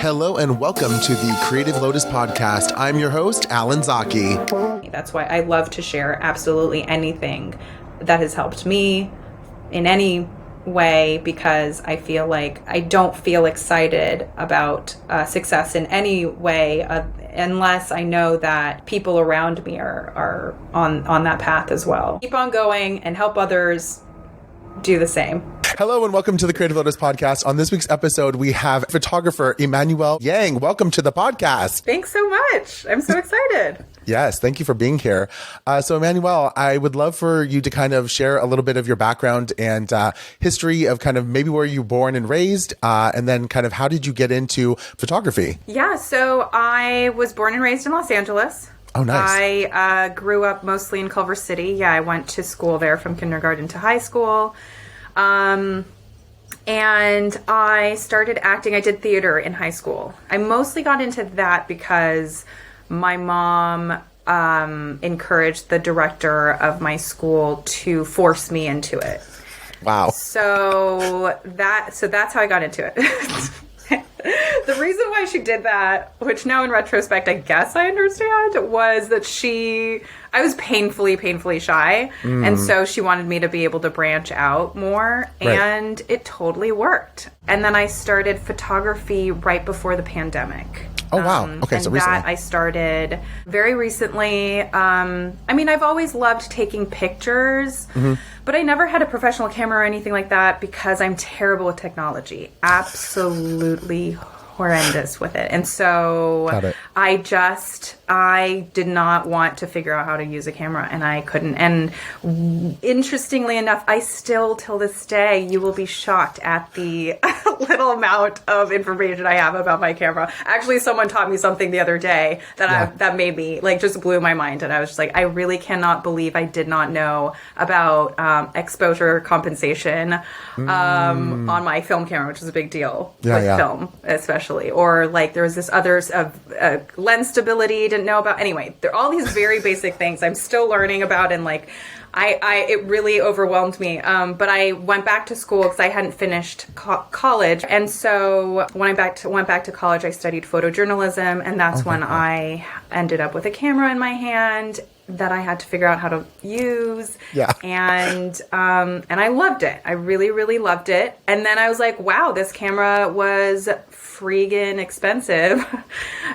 Hello and welcome to the Creative Lotus Podcast. I'm your host, Alan Zaki. That's why I love to share absolutely anything that has helped me in any way, because I feel like I don't feel excited about success in any way unless I know that people around me are on that path as well. Keep on going and help others do the same. Hello and welcome to the Creative Lotus Podcast. On this week's episode, we have photographer EMMANUELLE Yang. Welcome to the podcast. Thanks so much. I'm so excited. Yes, thank you for being here. So EMMANUELLE, I would love for you to kind of share a little bit of your background and history of kind of maybe where you were born and raised, and then kind of how did you get into photography? Yeah, so I was born and raised in Los Angeles. Oh, nice. I grew up mostly in Culver City. Yeah, I went to school there from kindergarten to high school. And I started acting. I did theater in high school. I mostly got into that because my mom encouraged the director of my school to force me into it. Wow. So that's how I got into it. The reason why she did that, which now in retrospect I guess I understand, was that I was painfully shy. And so she wanted me to be able to branch out more. Right. And it totally worked. And then I started photography right before the pandemic. Oh, wow. Okay, so recently. That I started very recently. I've always loved taking pictures, but I never had a professional camera or anything like that because I'm terrible with technology. Absolutely horrendous with it. And so I did not want to figure out how to use a camera, and I couldn't. And interestingly enough, I still, till this day, you will be shocked at the little amount of information I have about my camera. Actually, someone taught me something the other day that made me, just blew my mind. And I was just like, I really cannot believe I did not know about exposure compensation on my film camera, which is a big deal with film, especially. Or there was this others of lens stability, didn't know about. Anyway, there are all these very basic things I'm still learning about, and it really overwhelmed me. But I went back to school because I hadn't finished college, and so when I went back to college, I studied photojournalism, and that's when I ended up with a camera in my hand that I had to figure out how to use. Yeah. And I loved it. I really, really loved it. And then I was like, wow, this camera was freaking expensive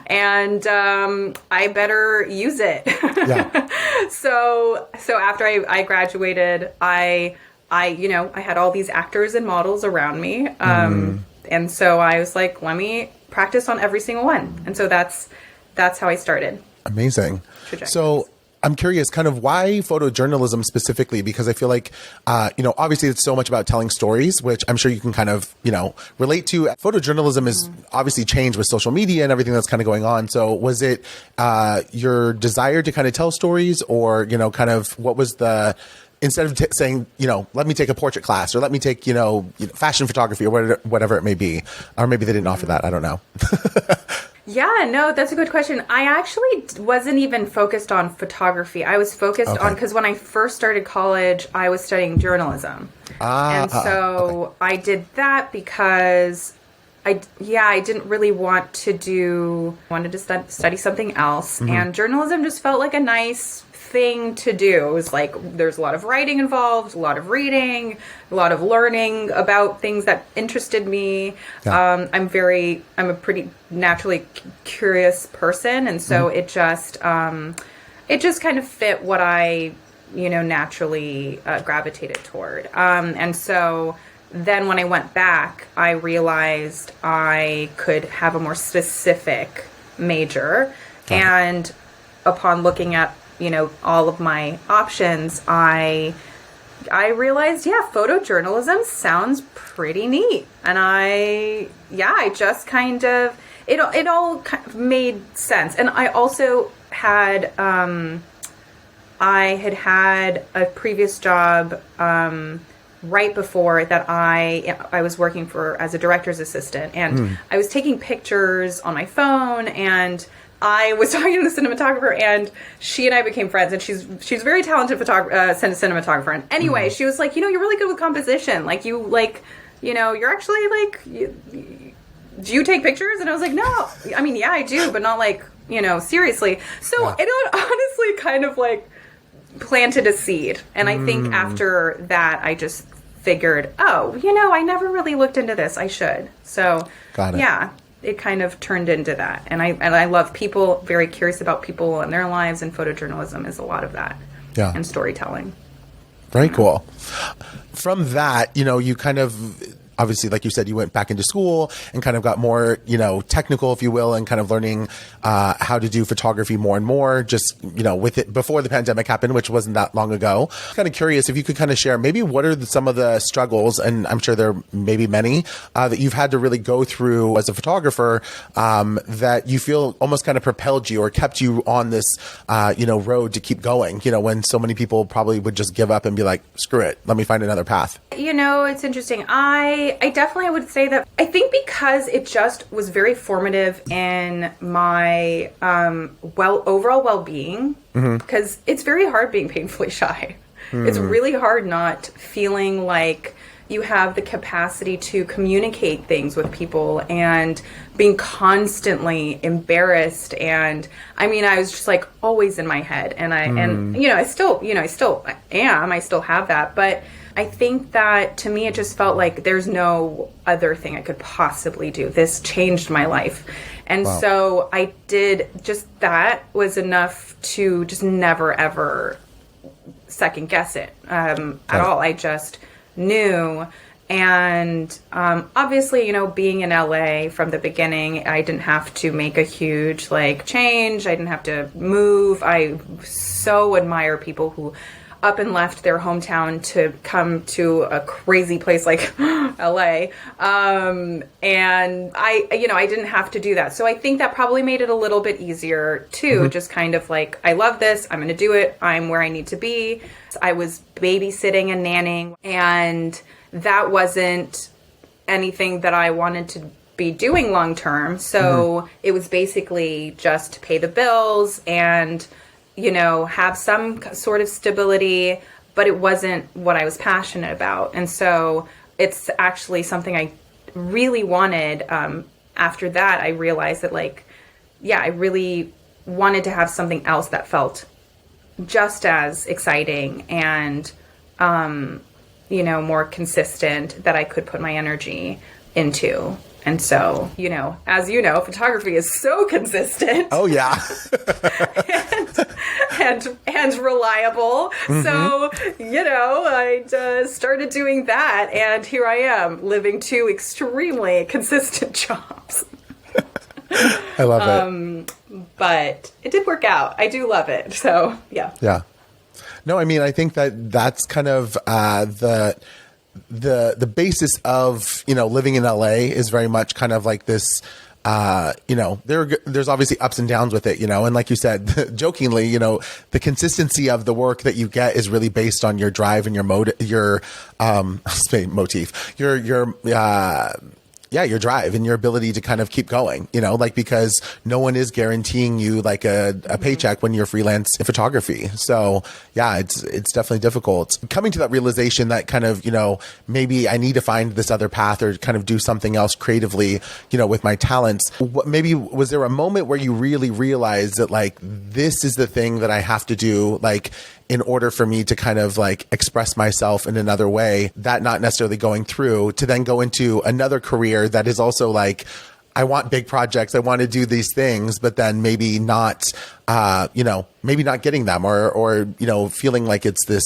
and I better use it. Yeah. So after I graduated, I had all these actors and models around me. And so I was like, let me practice on every single one. And so that's how I started. Amazing. So I'm curious kind of why photojournalism specifically, because I feel like, obviously it's so much about telling stories, which I'm sure you can kind of, relate to. Photojournalism is obviously changed with social media and everything that's kind of going on. So was it your desire to kind of tell stories, or, kind of what was instead of saying, let me take a portrait class, or let me take, fashion photography, or whatever it may be, or maybe they didn't offer that. I don't know. Yeah, no, that's a good question. I actually wasn't even focused on photography. I was focused on, because when I first started college, I was studying journalism. I did that because I didn't really wanted to study something else. And journalism just felt like a nice thing to do. It was there's a lot of writing involved, a lot of reading, a lot of learning about things that interested me. Yeah. I'm a pretty naturally curious person, and so it just kind of fit what I naturally gravitated toward. And so then when I went back, I realized I could have a more specific major. And upon looking at all of my options, I realized, photojournalism sounds pretty neat. And I just kind of, it all kind of made sense. And I also had, I had a previous job, right before that I was working as a director's assistant, and I was taking pictures on my phone, and I was talking to the cinematographer, and she and I became friends, and she's a very talented cinematographer. And anyway, she was like, you're really good with composition. You're actually do you take pictures? And I was like, no. I mean, yeah, I do, but not like, seriously. So it honestly kind of like planted a seed. And I think after that, I just figured, I never really looked into this. I should. So, yeah, it kind of turned into that. And I love people, very curious about people and their lives, and photojournalism is a lot of that. Yeah. And storytelling. Very cool. From that, you kind of, obviously, like you said, you went back into school and kind of got more, technical, if you will, and kind of learning how to do photography more and more, just, with it before the pandemic happened, which wasn't that long ago. Kind of curious if you could kind of share maybe what are some of the struggles, and I'm sure there may be many, that you've had to really go through as a photographer, that you feel almost kind of propelled you or kept you on this, road to keep going, when so many people probably would just give up and be like, screw it, let me find another path. It's interesting. I definitely would say that I think because it just was very formative in my overall well-being, because it's very hard being painfully shy. It's really hard not feeling like you have the capacity to communicate things with people and being constantly embarrassed. And I mean, I was just like always in my head, and I still am. I still have that, but I think that to me, it just felt like there's no other thing I could possibly do. This changed my life. And so I did just that was enough to just never, ever second guess it at all. I just knew. And obviously, being in LA from the beginning, I didn't have to make a huge change. I didn't have to move. I so admire people who up and left their hometown to come to a crazy place like LA. And I didn't have to do that. So I think that probably made it a little bit easier too. Just kind of like, I love this. I'm going to do it. I'm where I need to be. I was babysitting and nannying, and that wasn't anything that I wanted to be doing long term. So it was basically just to pay the bills and have some sort of stability, but it wasn't what I was passionate about. And so it's actually something I really wanted. After that, I realized that I really wanted to have something else that felt just as exciting and, more consistent, that I could put my energy into. And so, as you know, photography is so consistent. Oh, yeah. and reliable. So, I started doing that. And here I am living two extremely consistent jobs. I love it. But it did work out. I do love it. So, yeah. Yeah. No, I mean, I think that's kind of the basis of, living in LA is very much kind of like this, there's obviously ups and downs with it, and like you said, jokingly, the consistency of the work that you get is really based on your drive and your your drive and your ability to kind of keep going, because no one is guaranteeing you a paycheck when you're freelance in photography. So yeah, it's definitely difficult coming to that realization that kind of, maybe I need to find this other path or kind of do something else creatively, with my talents. Maybe was there a moment where you really realized that this is the thing that I have to do, in order for me to kind of express myself in another way, that not necessarily going through to then go into another career that is also I want big projects. I want to do these things, but then maybe not, maybe not getting them or, feeling like it's this,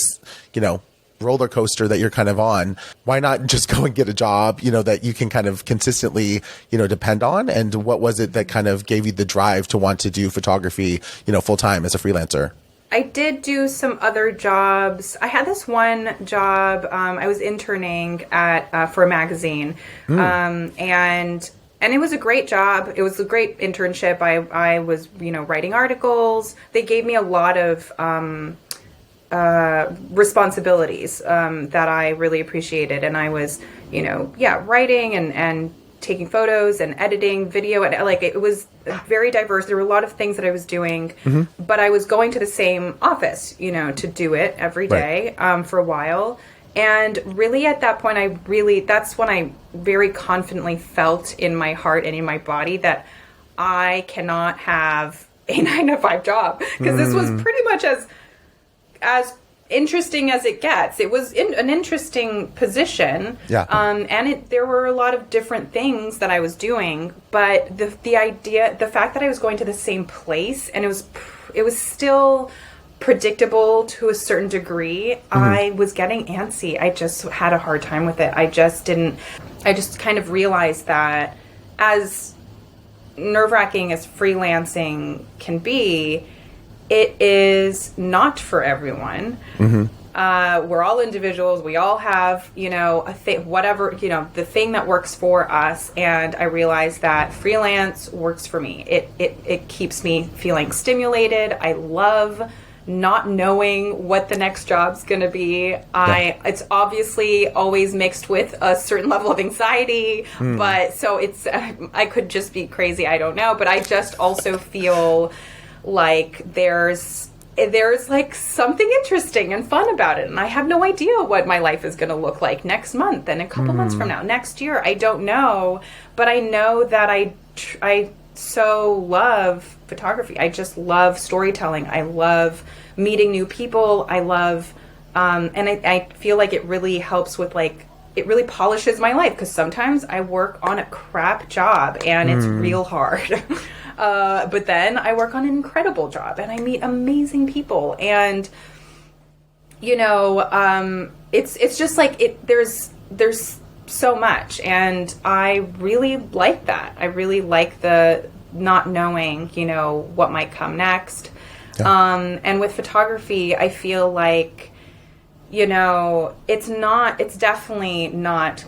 roller coaster that you're kind of on. Why not just go and get a job, that you can kind of consistently, depend on? And what was it that kind of gave you the drive to want to do photography, full time as a freelancer? I did do some other jobs. I had this one job. I was interning for a magazine, and it was a great job. It was a great internship. I was writing articles. They gave me a lot of responsibilities that I really appreciated, and I was writing and taking photos and editing video, and it was very diverse. There were a lot of things that I was doing, but I was going to the same office, to do it every day for a while. And really at that point, that's when I very confidently felt in my heart and in my body that I cannot have a 9-to-5 job, because this was pretty much as interesting as it gets. It was an interesting position. Yeah. And there were a lot of different things that I was doing, but the fact that I was going to the same place and it was still predictable to a certain degree, I was getting antsy. I just had a hard time with it. I just kind of realized that as nerve-wracking as freelancing can be, it is not for everyone. We're all individuals. We all have, a thing, whatever, the thing that works for us. And I realized that freelance works for me. It keeps me feeling stimulated. I love not knowing what the next job's going to be. It's obviously always mixed with a certain level of anxiety, but so I could just be crazy. I don't know. But I just also feel like there's like something interesting and fun about it. And I have no idea what my life is going to look like next month and a couple months from now, next year. I don't know, but I know that I so love photography. I just love storytelling. I love meeting new people. I love, and I feel like it really helps with it really polishes my life, because sometimes I work on a crap job and it's real hard. But then I work on an incredible job and I meet amazing people, and it's just like there's so much, and I really like that. I really like the not knowing, what might come next. Yeah. And with photography, I feel like, it's definitely not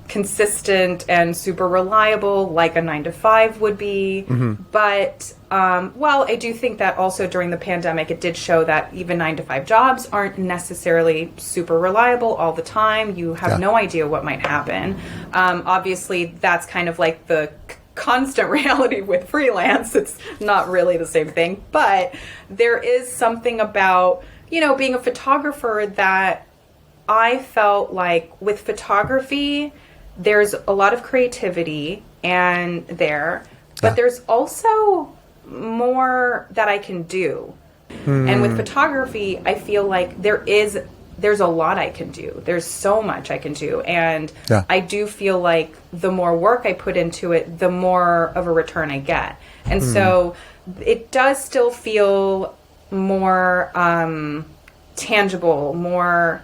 consistent and super reliable like a 9-to-5 would be. But, I do think that also during the pandemic, it did show that even 9-to-5 jobs aren't necessarily super reliable all the time. You have no idea what might happen. Obviously, that's kind of like the constant reality with freelance. It's not really the same thing, but there is something about, being a photographer that I felt like with photography, there's a lot of creativity but there's also more that I can do. And with photography, I feel like there's a lot I can do. There's so much I can do. And I do feel like the more work I put into it, the more of a return I get. And so it does still feel more tangible, more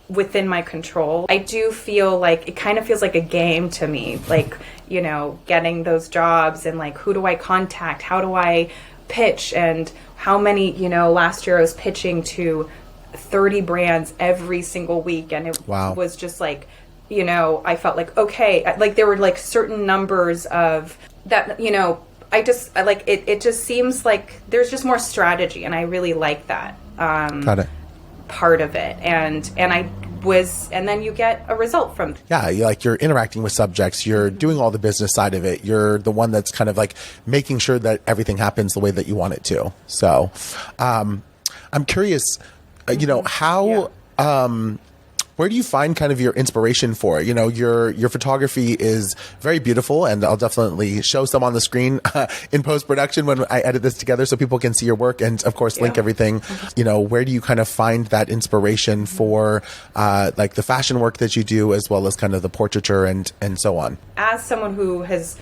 within my control. I do feel like it kind of feels like a game to me, like, getting those jobs and like, who do I contact? How do I pitch? And how many, last year I was pitching to 30 brands every single week, and it was just like, I felt like, okay, like there were like certain numbers of that, it just seems like there's just more strategy, and I really like that Got it. Part of it, and then you get a result from it. Yeah, you're interacting with subjects, you're doing all the business side of it, you're the one that's kind of like making sure that everything happens the way that you want it to. So I'm curious, how where do you find kind of your inspiration for? Your photography is very beautiful, and I'll definitely show some on the screen in post-production when I edit this together so people can see your work, and of course link everything. Where do you kind of find that inspiration for like the fashion work that you do, as well as kind of the portraiture and so on? As someone who has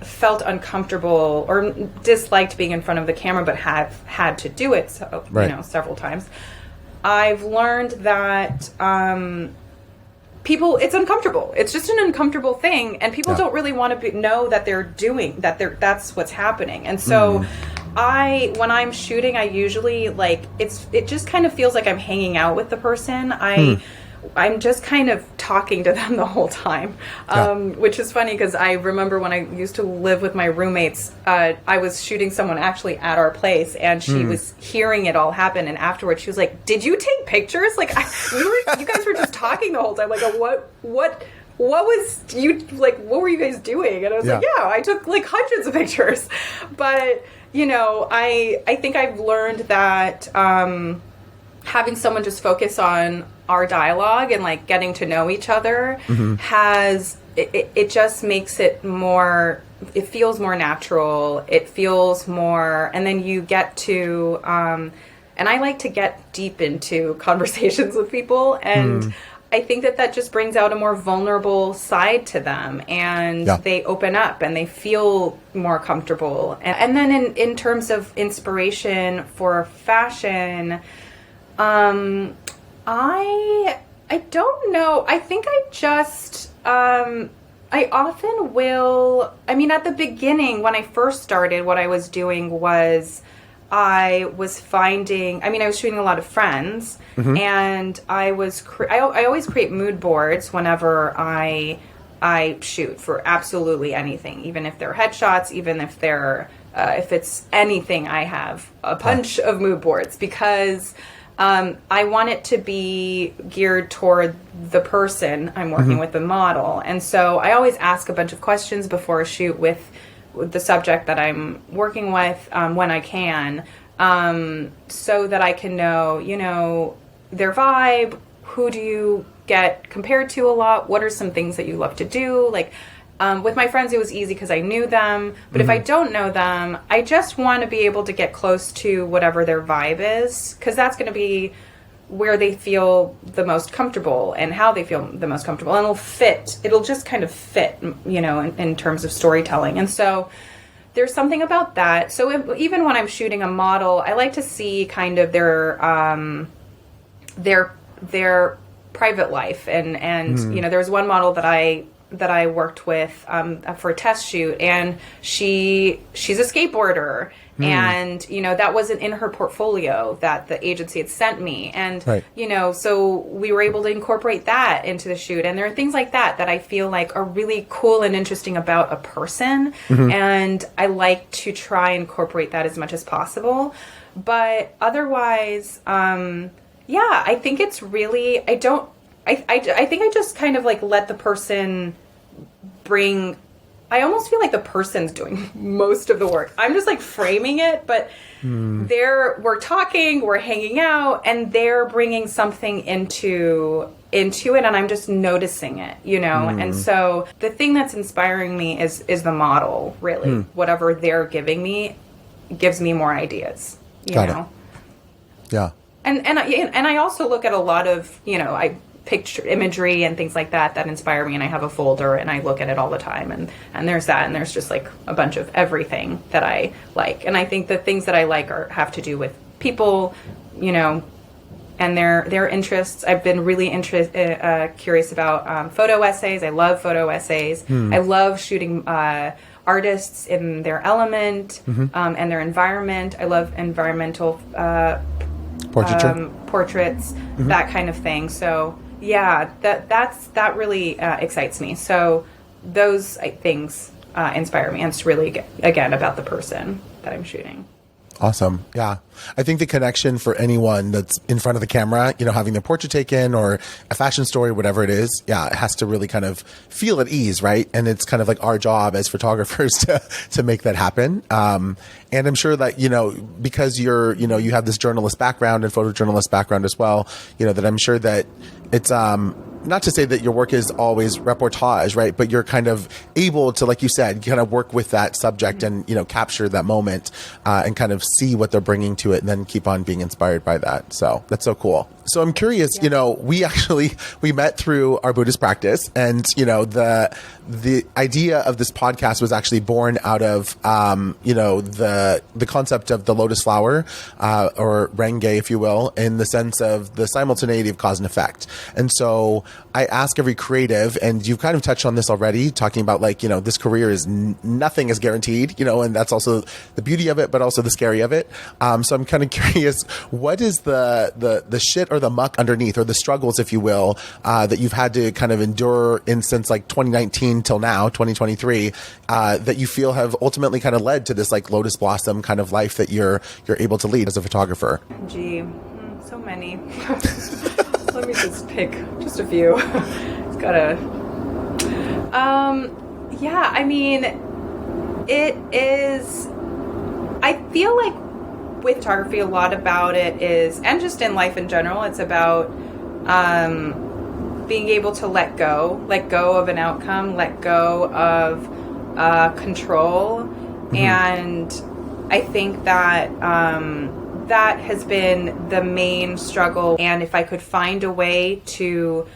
felt uncomfortable or disliked being in front of the camera, but have had to do it several times, I've learned that it's uncomfortable. It's just an uncomfortable thing, and people don't really want to know that that's what's happening. And so when I'm shooting, I usually it just kind of feels like I'm hanging out with the person. I'm just kind of talking to them the whole time, which is funny because I remember when I used to live with my roommates, I was shooting someone actually at our place, and she was hearing it all happen, and afterwards she was like, "Did you take pictures? Like, you guys were just talking the whole time. Like, what was you like? What were you guys doing?" And I was like, "Yeah, I took like hundreds of pictures." But I think I've learned that having someone just focus on our dialogue and like getting to know each other it just makes it more, it feels more natural. It feels more, and then you get to, and I like to get deep into conversations with people, and I think that just brings out a more vulnerable side to them, and they open up and they feel more comfortable. And then in terms of inspiration for fashion, I don't know. I think I just, I often will, I mean, at the beginning, when I first started, what I was doing was I was finding, I mean, I was shooting a lot of friends, and I always create mood boards whenever I shoot for absolutely anything, even if they're headshots, even if they're, if it's anything, I have a bunch of mood boards, because I want it to be geared toward the person I'm working with, the model. And so I always ask a bunch of questions before a shoot with the subject that I'm working with, when I can, so that I can know, you know, their vibe. Who do you get compared to a lot? What are some things that you love to do? Like, with my friends, it was easy because I knew them. But if I don't know them, I just want to be able to get close to whatever their vibe is, because that's going to be where they feel the most comfortable and how they feel the most comfortable. And it'll just kind of fit, you know, in terms of storytelling. And so there's something about that. So even when I'm shooting a model, I like to see kind of their private life. And you know, there was one model that I worked with for a test shoot, and she's a skateboarder, and you know, that wasn't in her portfolio that the agency had sent me, and you know, so we were able to incorporate that into the shoot. And there are things like that I feel like are really cool and interesting about a person, and I like to try and incorporate that as much as possible. But otherwise, I think it's really, I think I just kind of like let the person bring, I almost feel like the person's doing most of the work. I'm just like framing it, but we're talking, we're hanging out, and they're bringing something into it, and I'm just noticing it, you know? And so the thing that's inspiring me is the model, really. Whatever they're giving me gives me more ideas, you know? Yeah. And I also look at a lot of, you know, picture imagery and things like that inspire me, and I have a folder and I look at it all the time, and there's that, and there's just like a bunch of everything that I like. And I think the things that I like have to do with people, you know, and their interests. I've been really curious about photo essays. I love photo essays. I love shooting artists in their element and their environment. I love environmental portraits, that kind of thing. So yeah, that really excites me. So those things inspire me, and it's really, again, about the person that I'm shooting. Awesome. Yeah. I think the connection for anyone that's in front of the camera, you know, having their portrait taken or a fashion story, whatever it is, it has to really kind of feel at ease, right? And it's kind of like our job as photographers to make that happen. And I'm sure that, you know, because you have this journalist background and photojournalist background as well, you know, that I'm sure that it's, not to say that your work is always reportage, right? But you're kind of able to, like you said, kind of work with that subject and, you know, capture that moment and kind of see what they're bringing to it, and then keep on being inspired by that. So that's so cool. So I'm curious, you know, we met through our Buddhist practice, and, you know, the idea of this podcast was actually born out of, you know, the concept of the lotus flower, or renge, if you will, in the sense of the simultaneity of cause and effect. And so I ask every creative, and you've kind of touched on this already, talking about, like, you know, this career is nothing is guaranteed, you know, and that's also the beauty of it, but also the scary of it. So I'm kind of curious, what is the shit or the muck underneath, or the struggles, if you will, that you've had to kind of endure since like 2019 till now, 2023, that you feel have ultimately kind of led to this like lotus blossom kind of life that you're able to lead as a photographer? Gee, so many. Let me just pick just a few. It's gotta. Yeah, I mean, it is. I feel like with photography, a lot about it is, and just in life in general, it's about being able to let go of an outcome, let go of control. And I think that that has been the main struggle. And if I could find a way to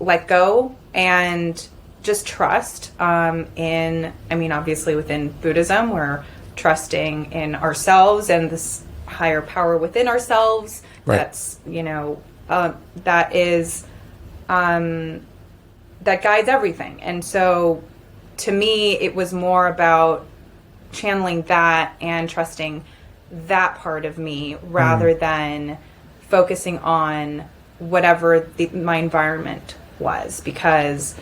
let go and just trust obviously within Buddhism, we're trusting in ourselves and this higher power within ourselves. Right. That's, that is, that guides everything. And so to me, it was more about channeling that and trusting that part of me rather than focusing on whatever my environment was, because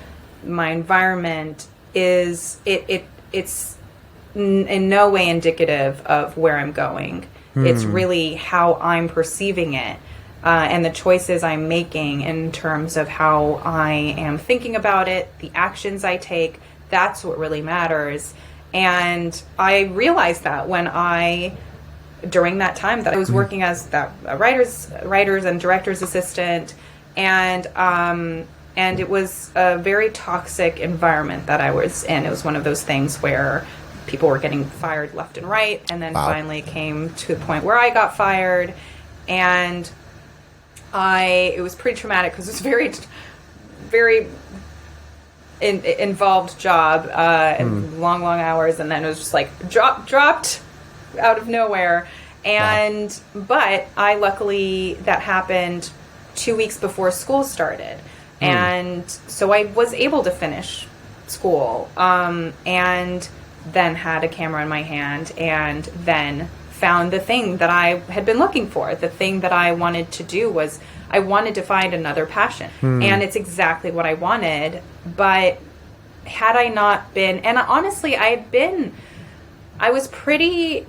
my environment is it's in no way indicative of where I'm going. It's really how I'm perceiving it, and the choices I'm making in terms of how I am thinking about it, the actions I take. That's what really matters. And I realized that during that time that I was working as that writers and director's assistant, and it was a very toxic environment that I was in. It was one of those things where people were getting fired left and right, and then finally came to the point where I got fired, and it was pretty traumatic because it was very, very involved job, and long hours, and then it was just like dropped out of nowhere. And but I luckily that happened 2 weeks before school started, and so I was able to finish school, and then had a camera in my hand, and then found the thing that I had been looking for. The thing that I wanted to do was I wanted to find another passion, and it's exactly what I wanted. But had I not been, and honestly, I was pretty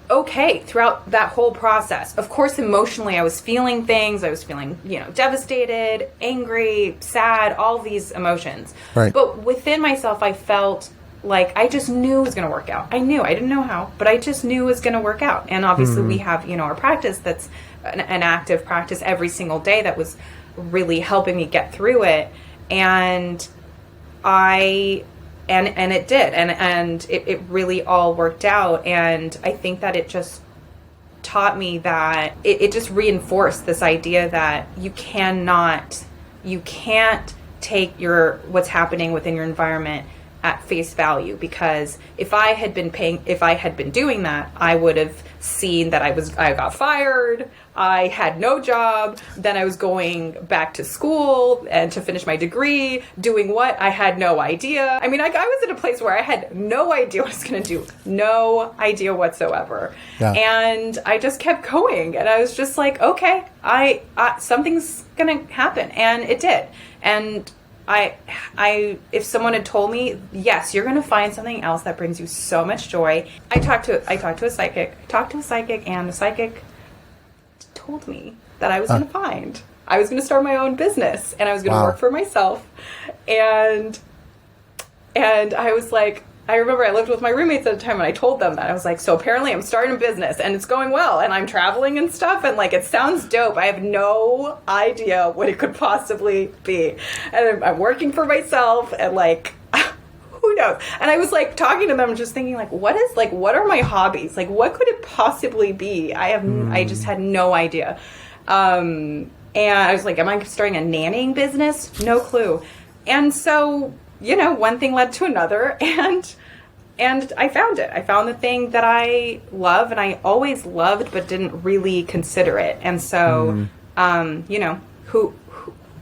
okay throughout that whole process. Of course, emotionally, I was feeling things. I was feeling, devastated, angry, sad, all these emotions. Right. But within myself, I felt like I just knew it was going to work out. I didn't know how, but I just knew it was going to work out. And obviously we have, our practice that's an active practice every single day that was really helping me get through it. And and it did. And it really all worked out. And I think that it just taught me that it just reinforced this idea that you can't take what's happening within your environment at face value, because if I had been doing that, I would have seen that I got fired, I had no job, then I was going back to school and to finish my degree, doing what? I had no idea. I was in a place where I had no idea what I was going to do, no idea whatsoever. Yeah. And I just kept going, and I was just like, okay, something's going to happen, and it did. And if someone had told me, yes, you're going to find something else that brings you so much joy. I talked to a psychic, and the psychic told me that I was going to start my own business, and I was going to work for myself. And I was like, I remember I lived with my roommates at the time, and I told them that. I was like, so apparently I'm starting a business, and it's going well, and I'm traveling and stuff, and it sounds dope. I have no idea what it could possibly be. And I'm working for myself, and who knows? And I was talking to them, just thinking what are my hobbies? What could it possibly be? I just had no idea. And I was like, am I starting a nannying business? No clue. And so, one thing led to another, and I found it. I found the thing that I love, and I always loved, but didn't really consider it. And so, who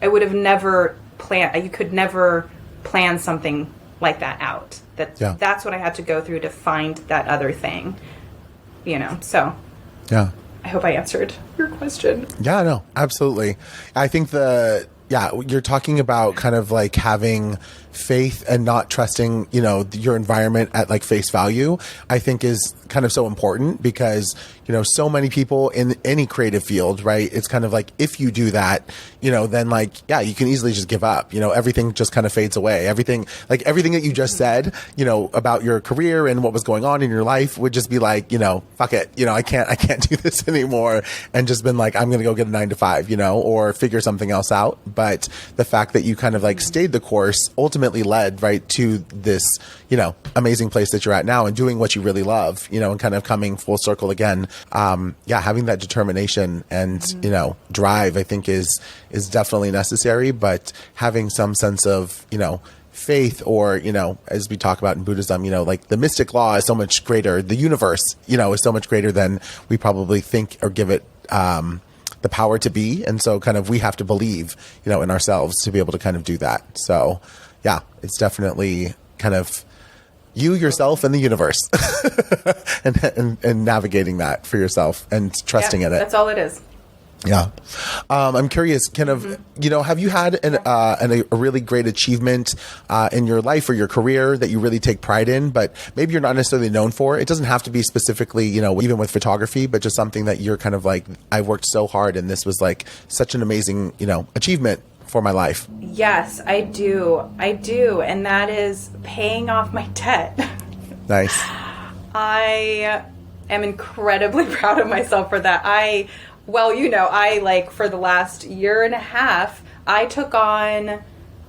I would have never planned. You could never plan something like that out. That's what I had to go through to find that other thing. So. Yeah. I hope I answered your question. Yeah, no, absolutely. I think the yeah, you're talking about kind of like having faith and not trusting, you know, your environment at like face value, I think is kind of so important because, you know, so many people in any creative field, right? It's kind of like, if you do that, you know, then like, yeah, you can easily just give up, you know, everything just kind of fades away. Everything that you just said, you know, about your career and what was going on in your life would just be like, you know, fuck it, you know, I can't do this anymore. And just been like, I'm going to go get a 9-to-5, you know, or figure something else out. But the fact that you kind of like stayed the course ultimately led right to this, you know, amazing place that you're at now and doing what you really love, you know, and kind of coming full circle again. Yeah, having that determination and, you know, drive, I think is definitely necessary, but having some sense of, you know, faith, or, you know, as we talk about in Buddhism, you know, like the mystic law is so much greater. The universe, you know, is so much greater than we probably think or give it, the power to be. And so kind of, we have to believe, you know, in ourselves to be able to kind of do that. So yeah, it's definitely kind of you, yourself, and the universe and navigating that for yourself and trusting in it. That's all it is. Yeah. I'm curious, kind of, you know, have you had a really great achievement in your life or your career that you really take pride in, but maybe you're not necessarily known for? It doesn't have to be specifically, you know, even with photography, but just something that you're kind of like, I worked so hard and this was like such an amazing, you know, achievement for my life. Yes, I do. And that is paying off my debt. Nice. I am incredibly proud of myself for that. Well, you know, I like for the last year and a half, I took on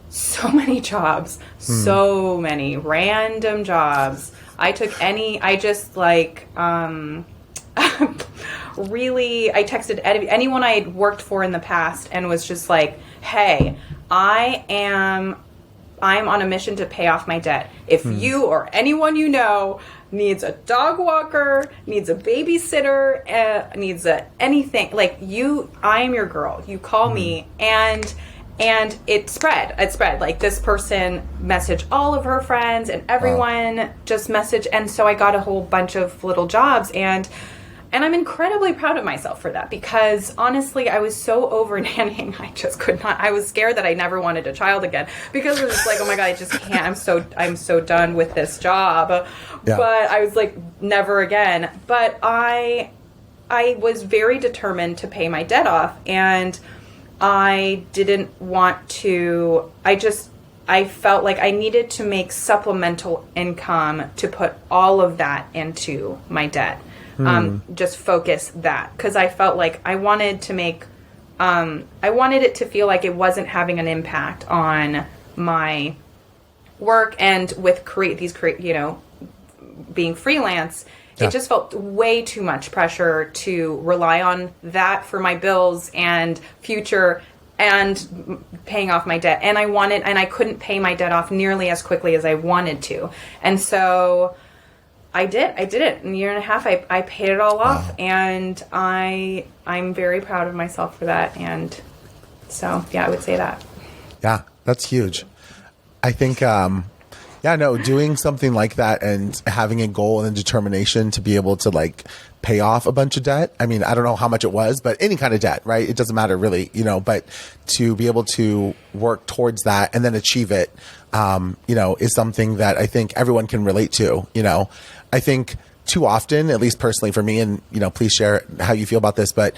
so many jobs, so many random jobs. I just like, really, I texted anyone I had worked for in the past and was just like, hey, I'm on a mission to pay off my debt. If you or anyone you know needs a dog walker, needs a babysitter, needs anything, like I am your girl. You call me, and it spread. Like this person messaged all of her friends, and everyone just messaged, and so I got a whole bunch of little jobs, and I'm incredibly proud of myself for that, because honestly, I was so over nannying, I just could not. I was scared that I never wanted a child again, because it was just like, oh my God, I just can't. I'm so done with this job. Yeah. But I was like, never again. But I was very determined to pay my debt off, and I didn't want to. I felt like I needed to make supplemental income to put all of that into my debt. Just focus that, because I felt like I wanted to make, I wanted it to feel like it wasn't having an impact on my work, and with you know, being freelance, it just felt way too much pressure to rely on that for my bills and future and paying off my debt. And I couldn't pay my debt off nearly as quickly as I wanted to. And so I did it. In a year and a half, I paid it all off, and I'm very proud of myself for that. And so, yeah, I would say that. Yeah, that's huge. I think, doing something like that and having a goal and a determination to be able to like pay off a bunch of debt. I mean, I don't know how much it was, but any kind of debt, right? It doesn't matter really, you know, but to be able to work towards that and then achieve it, you know, is something that I think everyone can relate to, you know. I think too often, at least personally for me, and, you know, please share how you feel about this, but,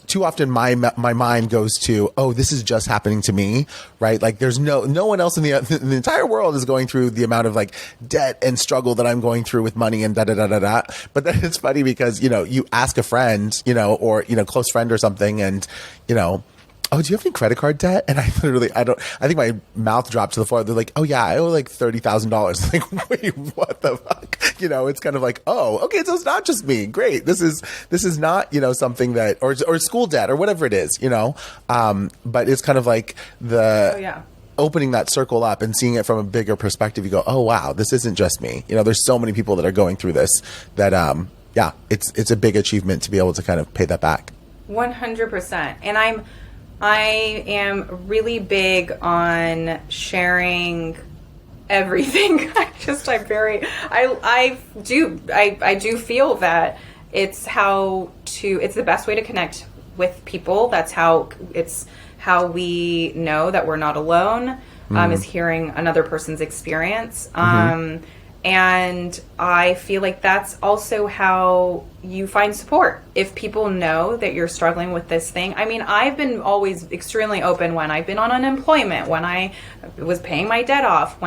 too often my mind goes to, oh, this is just happening to me, right? Like there's no one else in the entire world is going through the amount of like debt and struggle that I'm going through with money and da. But then it's funny because, you know, you ask a friend, you know, or, you know, close friend or something, and, you know, oh, do you have any credit card debt? And I think my mouth dropped to the floor. They're like, oh yeah, I owe like $30,000. Like, wait, what the fuck? You know, it's kind of like, oh, okay, so it's not just me. Great. This is not, you know, something that, or school debt or whatever it is, you know? But it's kind of like opening that circle up and seeing it from a bigger perspective. You go, oh wow, this isn't just me. You know, there's so many people that are going through this that, it's a big achievement to be able to kind of pay that back. 100%. And I am really big on sharing everything. I do feel that it's the best way to connect with people. That's how how we know that we're not alone, is hearing another person's experience. And I feel like that's also how you find support. If people know that you're struggling with this thing. I mean, I've been always extremely open when I've been on unemployment, when I was paying my debt off,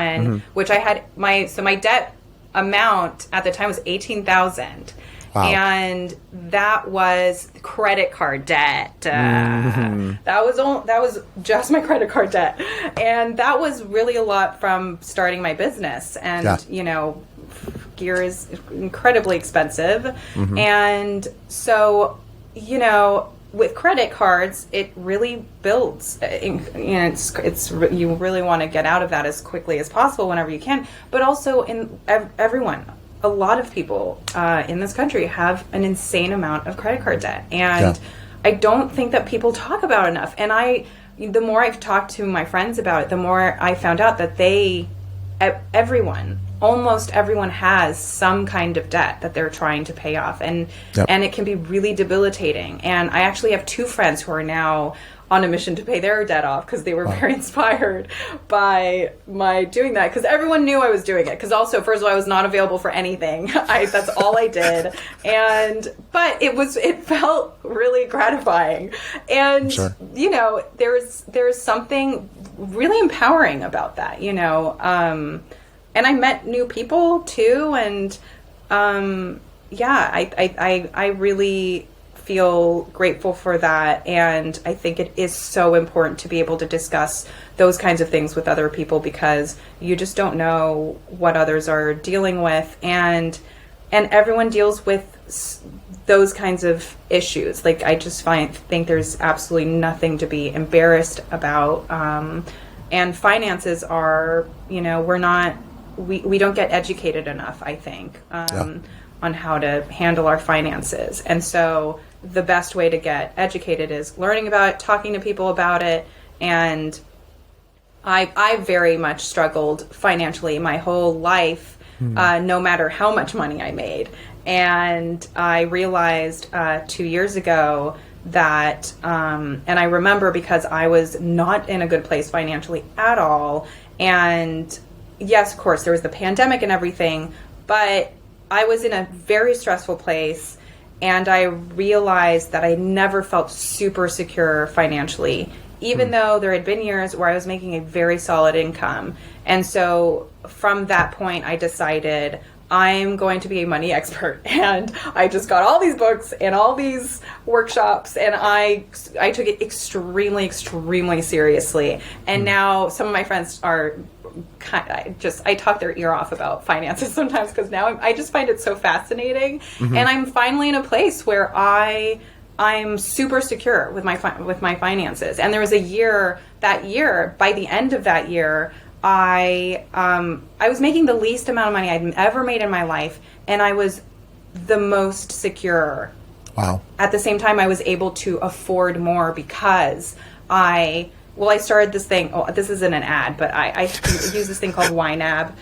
which I had my debt amount at the time was $18,000. Wow. And that was credit card debt. That was just my credit card debt, and that was really a lot from starting my business. And gear is incredibly expensive, and so with credit cards, it really builds. It's you really want to get out of that as quickly as possible whenever you can. But also, a lot of people in this country have an insane amount of credit card debt, and I don't think that people talk about it enough. And the more I've talked to my friends about it, the more I found out that almost everyone has some kind of debt that they're trying to pay off, and it can be really debilitating. And I actually have two friends who are now on a mission to pay their debt off because they were very inspired by my doing that, because everyone knew I was doing it. Because also, first of all, I was not available for anything. That's all I did. But it felt really gratifying. And, there's something really empowering about that, and I met new people too. And, I really feel grateful for that, and I think it is so important to be able to discuss those kinds of things with other people, because you just don't know what others are dealing with, and everyone deals with those kinds of issues. Like, I just think there's absolutely nothing to be embarrassed about, and finances are, we don't get educated enough, I think, on how to handle our finances. And so the best way to get educated is learning about it, talking to people about it. And I very much struggled financially my whole life, no matter how much money I made. And I realized 2 years ago that, and I remember because I was not in a good place financially at all. And yes, of course, there was the pandemic and everything, but I was in a very stressful place. And I realized that I never felt super secure financially, even though there had been years where I was making a very solid income. And so from that point, I decided I'm going to be a money expert. And I just got all these books and all these workshops, and I took it extremely, extremely seriously. And now some of my friends are I talk their ear off about finances sometimes, because now I just find it so fascinating, and I'm finally in a place where I'm super secure with my finances. And there was that year, by the end of that year, I was making the least amount of money I'd ever made in my life, and I was the most secure. Wow. At the same time, I was able to afford more because I started this thing. Oh, this isn't an ad, but I use this thing called YNAB.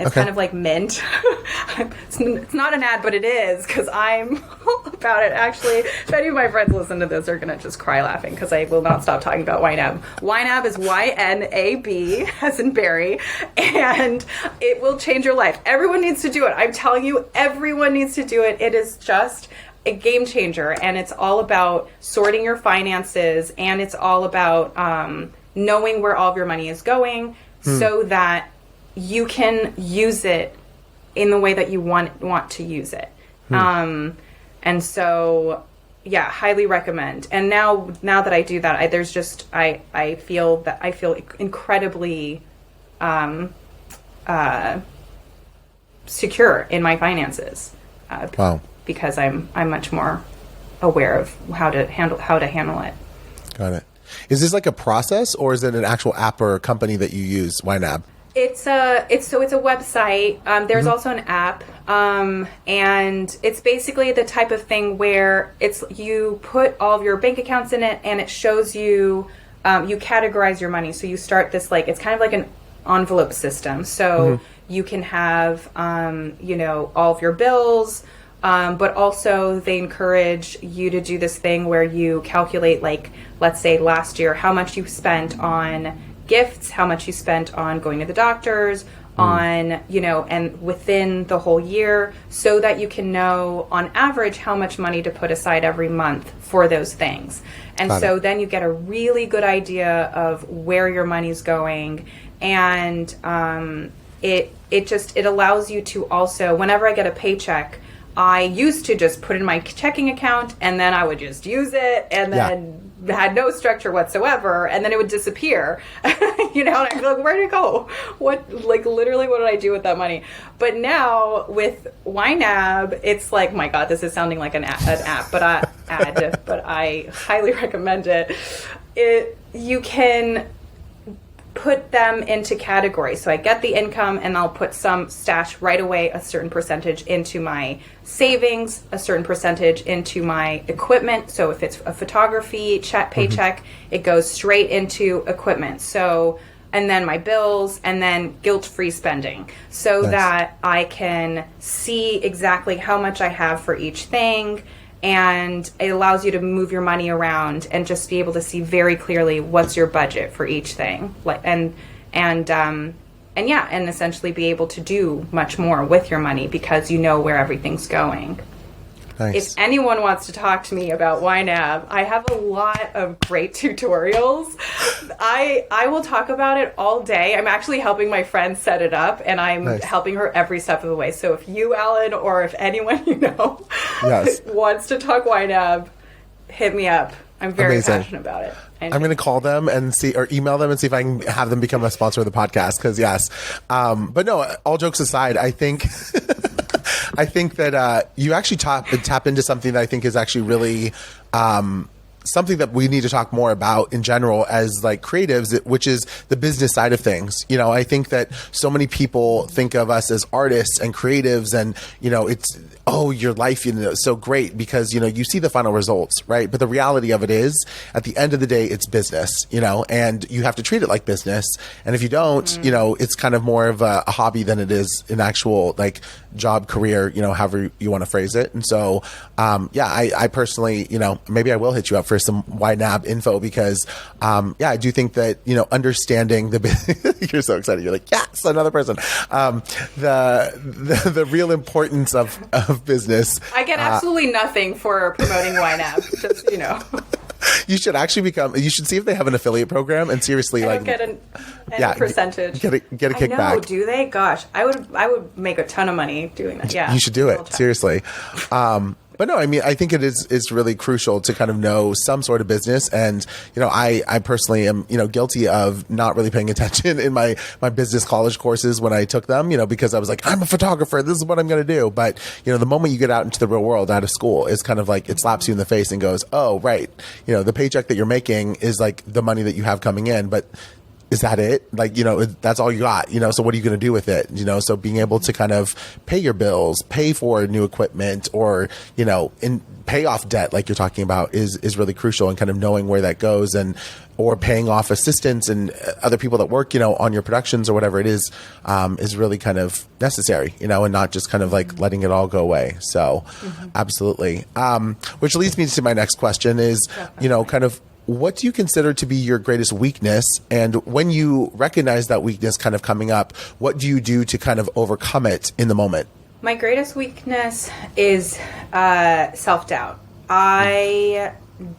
It's kind of like Mint. It's not an ad, but it is, because I'm all about it. Actually, if any of my friends listen to this, they're going to just cry laughing, because I will not stop talking about YNAB. YNAB is YNAB, as in Barry, and it will change your life. Everyone needs to do it. I'm telling you, everyone needs to do it. It is just a game changer, and it's all about sorting your finances, and it's all about knowing where all of your money is going, so that you can use it in the way that you want to use it. And so, highly recommend. And now that I do that, I feel incredibly secure in my finances. Wow. Because I'm much more aware of how to handle it. Got it. Is this like a process, or is it an actual app or a company that you use, YNAB? It's a website. There's also an app, and it's basically the type of thing where you put all of your bank accounts in it, and it shows you you categorize your money. So you start this, like, it's kind of like an envelope system. So you can have all of your bills, But also they encourage you to do this thing where you calculate, like, let's say last year, how much you spent on gifts, how much you spent on going to the doctors, on, and within the whole year, so that you can know on average how much money to put aside every month for those things. And so then you get a really good idea of where your money's going. And it allows you to also, whenever I get a paycheck, I used to just put in my checking account and then I would just use it and then had no structure whatsoever, and then it would disappear. And I'd be like, where did it go? Literally, what did I do with that money? But now with YNAB, it's like, my God, this is sounding like an app, but I highly recommend it. You can put them into categories. So I get the income and I'll put some stash right away, a certain percentage into my savings, a certain percentage into my equipment. So if it's a photography paycheck, it goes straight into equipment. So, and then my bills, and then guilt-free spending, so that I can see exactly how much I have for each thing. And it allows you to move your money around and just be able to see very clearly what's your budget for each thing, and essentially be able to do much more with your money because you know where everything's going. Nice. If anyone wants to talk to me about YNAB, I have a lot of great tutorials. I will talk about it all day. I'm actually helping my friend set it up, and I'm helping her every step of the way. So if you, Alan, or if anyone you know wants to talk YNAB, hit me up. I'm very passionate about it. I'm going to call them and see, or email them and see if I can have them become a sponsor of the podcast. Because but no, all jokes aside, I think that you actually tap into something that I think is actually really something that we need to talk more about in general as like creatives, which is the business side of things. I think that so many people think of us as artists and creatives, and it's, your life, is so great because, you see the final results, right? But the reality of it is, at the end of the day, it's business, and you have to treat it like business. And if you don't, it's kind of more of a hobby than it is an actual like job, career, however you want to phrase it. And so, I personally, maybe I will hit you up for some YNAB info because, I do think that, understanding you're so excited. You're like, yes, another person. The real importance of business. I get absolutely nothing for promoting YNAB. Just, You should actually you should see if they have an affiliate program and seriously get any percentage. Get a kickback. I know, do they? Gosh, I would make a ton of money doing that. Yeah. You should do it. Seriously. But no, I mean, I think it's really crucial to kind of know some sort of business. And, I personally am, guilty of not really paying attention in my business college courses when I took them, because I was like, I'm a photographer. This is what I'm going to do. But, the moment you get out into the real world out of school, it's kind of like it slaps you in the face and goes, oh, right. The paycheck that you're making is like the money that you have coming in. But is that it? Like, that's all you got, so what are you going to do with it? So being able to kind of pay your bills, pay for new equipment, or, pay off debt, like you're talking about, is really crucial, and kind of knowing where that goes, or paying off assistants and other people that work, on your productions or whatever it is really kind of necessary, and not just kind of like letting it all go away. So absolutely. Which leads me to my next question is, kind of, what do you consider to be your greatest weakness? And when you recognize that weakness kind of coming up, what do you do to kind of overcome it in the moment? My greatest weakness is self-doubt. I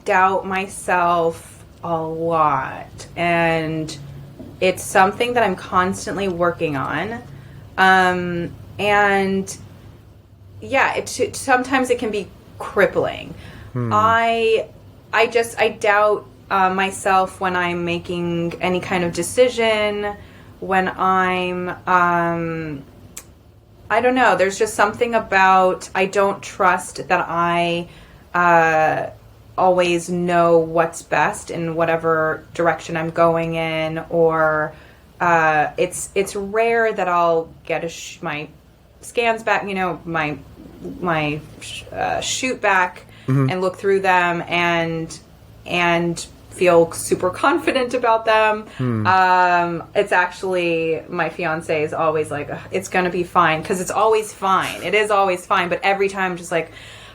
doubt myself a lot, and it's something that I'm constantly working on. Sometimes it can be crippling. I doubt myself when I'm making any kind of decision, when I'm, I don't know, there's just something about, I don't trust that I always know what's best in whatever direction I'm going in, or it's rare that I'll get my scans back, my shoot back, and look through them and feel super confident about them. It's actually, my fiance is always like, it's going to be fine, because it's always fine. It is always fine. But every time, just like,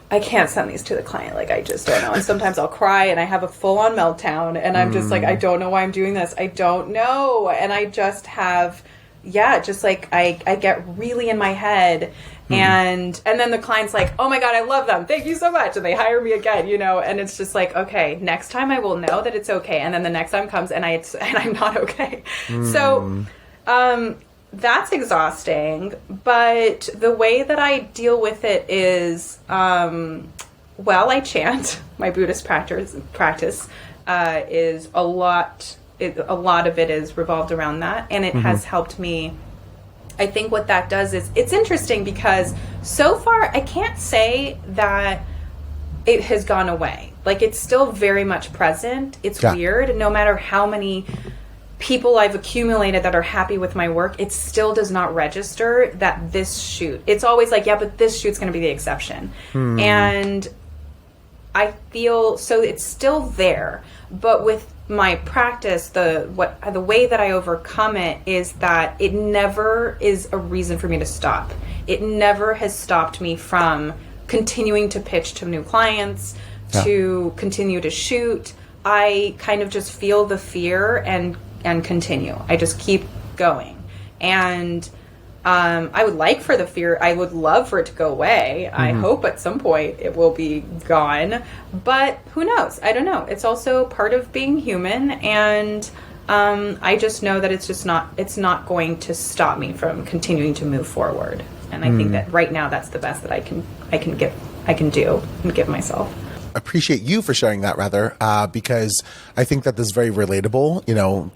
I can't send these to the client. Like, I just don't know. And sometimes I'll cry and I have a full-on meltdown, and I'm just like, I don't know why I'm doing this. I don't know. And I just have, just like, I get really in my head. And then the client's like, oh my God, I love them. Thank you so much. And they hire me again, and it's just like, okay, next time I will know that it's okay. And then the next time comes and I'm not okay. So, that's exhausting. But the way that I deal with it is, I chant. My Buddhist practice is a lot of it is revolved around that. And it has helped me. I think what that does is, it's interesting because so far I can't say that it has gone away. Like, it's still very much present. It's weird. No matter how many people I've accumulated that are happy with my work, it still does not register that this shoot. It's always like, but this shoot's going to be the exception. And I feel, so it's still there. But with my practice, the way that I overcome it is that it never is a reason for me to stop. It never has stopped me from continuing to pitch to new clients, to continue to shoot. I kind of just feel the fear and continue. I just keep going. And I would like for the fear, I would love for it to go away. I hope at some point it will be gone. But who knows? I don't know. It's also part of being human. And I just know that it's not going to stop me from continuing to move forward. And I think that right now that's the best that I can do and give myself. Appreciate you for sharing that, rather, because I think that this is very relatable,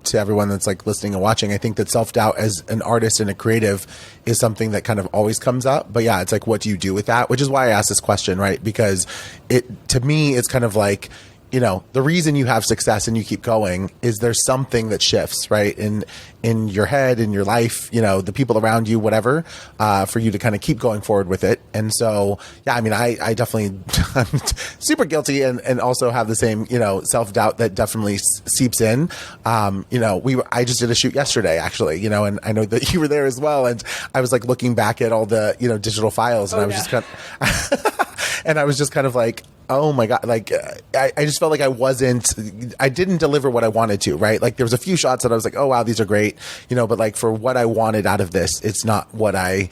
to everyone that's like listening and watching. I think that self-doubt as an artist and a creative is something that kind of always comes up. But it's like, what do you do with that? Which is why I asked this question, right? Because to me, it's kind of like, the reason you have success and you keep going is there's something that shifts, right? In your head, in your life, the people around you, whatever, for you to kind of keep going forward with it. And so, I definitely, I'm super guilty and also have the same, self-doubt that definitely seeps in. I just did a shoot yesterday, actually, and I know that you were there as well. And I was like looking back at all the, digital files, and I was just kind of like, oh my God, like, I just felt like I didn't deliver what I wanted to, right? Like, there was a few shots that I was like, oh wow, these are great, but like, for what I wanted out of this, it's not what it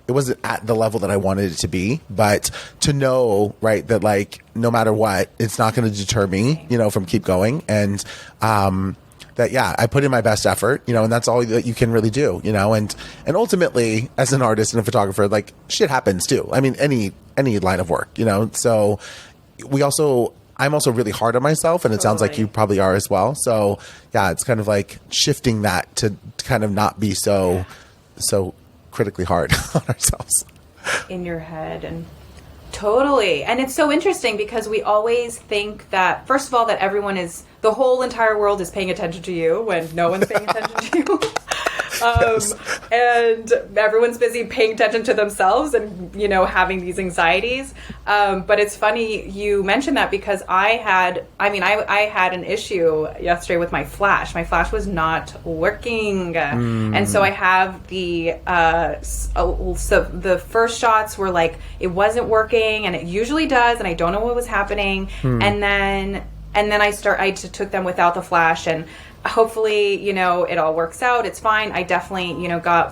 wasn't at the level that I wanted it to be. But to know, right, that like, no matter what, it's not going to deter me, from keep going. And, that, I put in my best effort, and that's all that you can really do, and ultimately, as an artist and a photographer, like, shit happens too. I mean, any line of work, so I'm also really hard on myself, and it sounds like you probably are as well. So it's kind of like shifting that to kind of not be so critically hard on ourselves. In your head. And totally. And it's so interesting because we always think that, first of all, that the whole entire world is paying attention to you when no one's paying attention to you. And everyone's busy paying attention to themselves and, having these anxieties. But it's funny you mentioned that because I had an issue yesterday with my flash. My flash was not working. And so I have so the first shots were like, it wasn't working, and it usually does. And I don't know what was happening. And then I took them without the flash, and hopefully, it all works out. It's fine. I definitely, got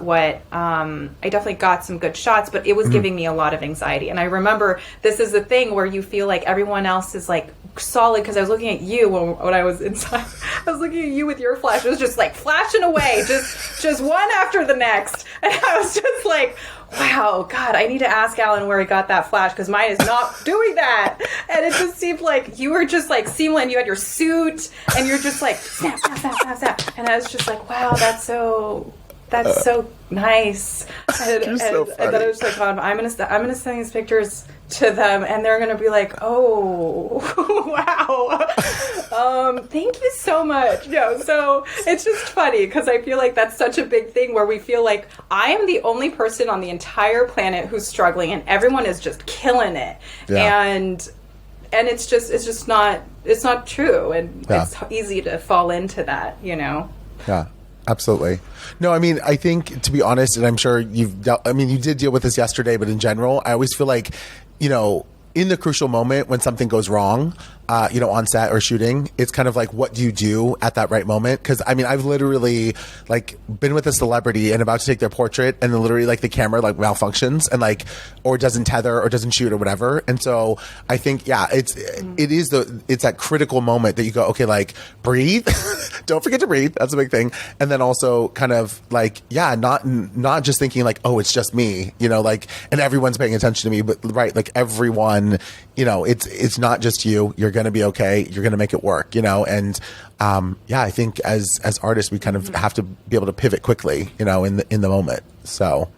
some good shots, but it was giving me a lot of anxiety. And I remember this is the thing where you feel like everyone else is like solid, because I was looking at you when I was inside. I was looking at you with your flash. It was just like flashing away, just one after the next. And I was just like, wow, God, I need to ask Alan where he got that flash, because mine is not doing that. And it just seemed like you were just like seamless, and you had your suit, and you're just like snap, snap, snap, snap, snap. And I was just like, wow, that's so nice. And then I was like, I'm gonna send these pictures to them, and they're gonna be like, oh, wow, thank you so much. So it's just funny because I feel like that's such a big thing where we feel like I am the only person on the entire planet who's struggling, and everyone is just killing it. And and it's not true. And it's easy to fall into that, Yeah. Absolutely. No, I mean, I think, to be honest, and I'm sure you did deal with this yesterday, but in general, I always feel like, in the crucial moment when something goes wrong, on set or shooting, it's kind of like, what do you do at that right moment? Because I mean, I've literally been with a celebrity and about to take their portrait, and then literally the camera malfunctions and or doesn't tether or doesn't shoot or whatever. And so I think, it's that critical moment that you go, okay, breathe, don't forget to breathe. That's a big thing. And then also kind of not just thinking oh, it's just me, and everyone's paying attention to me, but everyone, it's not just you. You're going to be okay. You're going to make it work, and I think as artists, we kind of have to be able to pivot quickly, in the moment. So,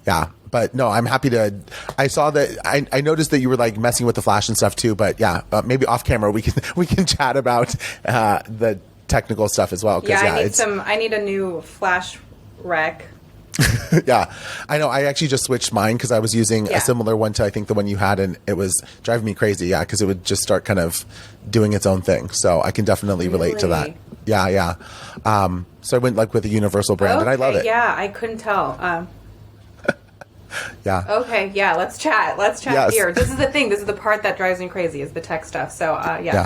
yeah. But no, I'm happy to. I saw that. I noticed that you were messing with the flash and stuff too. But maybe off camera we can chat about the technical stuff as well. I need a new flash rec. Yeah, I know. I actually just switched mine because I was using a similar one to, I think, the one you had, and it was driving me crazy. Yeah, because it would just start kind of doing its own thing. So I can definitely relate to that. Yeah. So I went with a universal brand, and I love it. Yeah, I couldn't tell. Yeah. Okay. Yeah. Let's chat. Yes. Here. This is the thing. This is the part that drives me crazy, is the tech stuff. So,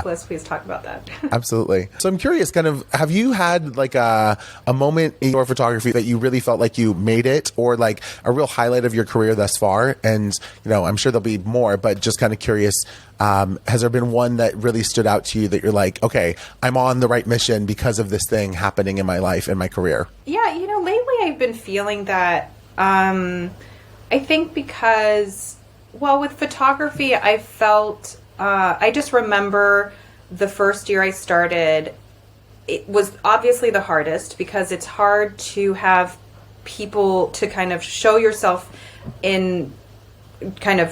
let's please talk about that. Absolutely. So I'm curious, kind of, have you had a moment in your photography that you really felt like you made it, or a real highlight of your career thus far? And, I'm sure there'll be more, but just kind of curious, has there been one that really stood out to you that you're okay, I'm on the right mission because of this thing happening in my life and my career? Yeah. Lately I've been feeling that, I think because, with photography, I felt, I just remember the first year I started, it was obviously the hardest because it's hard to have people to kind of show yourself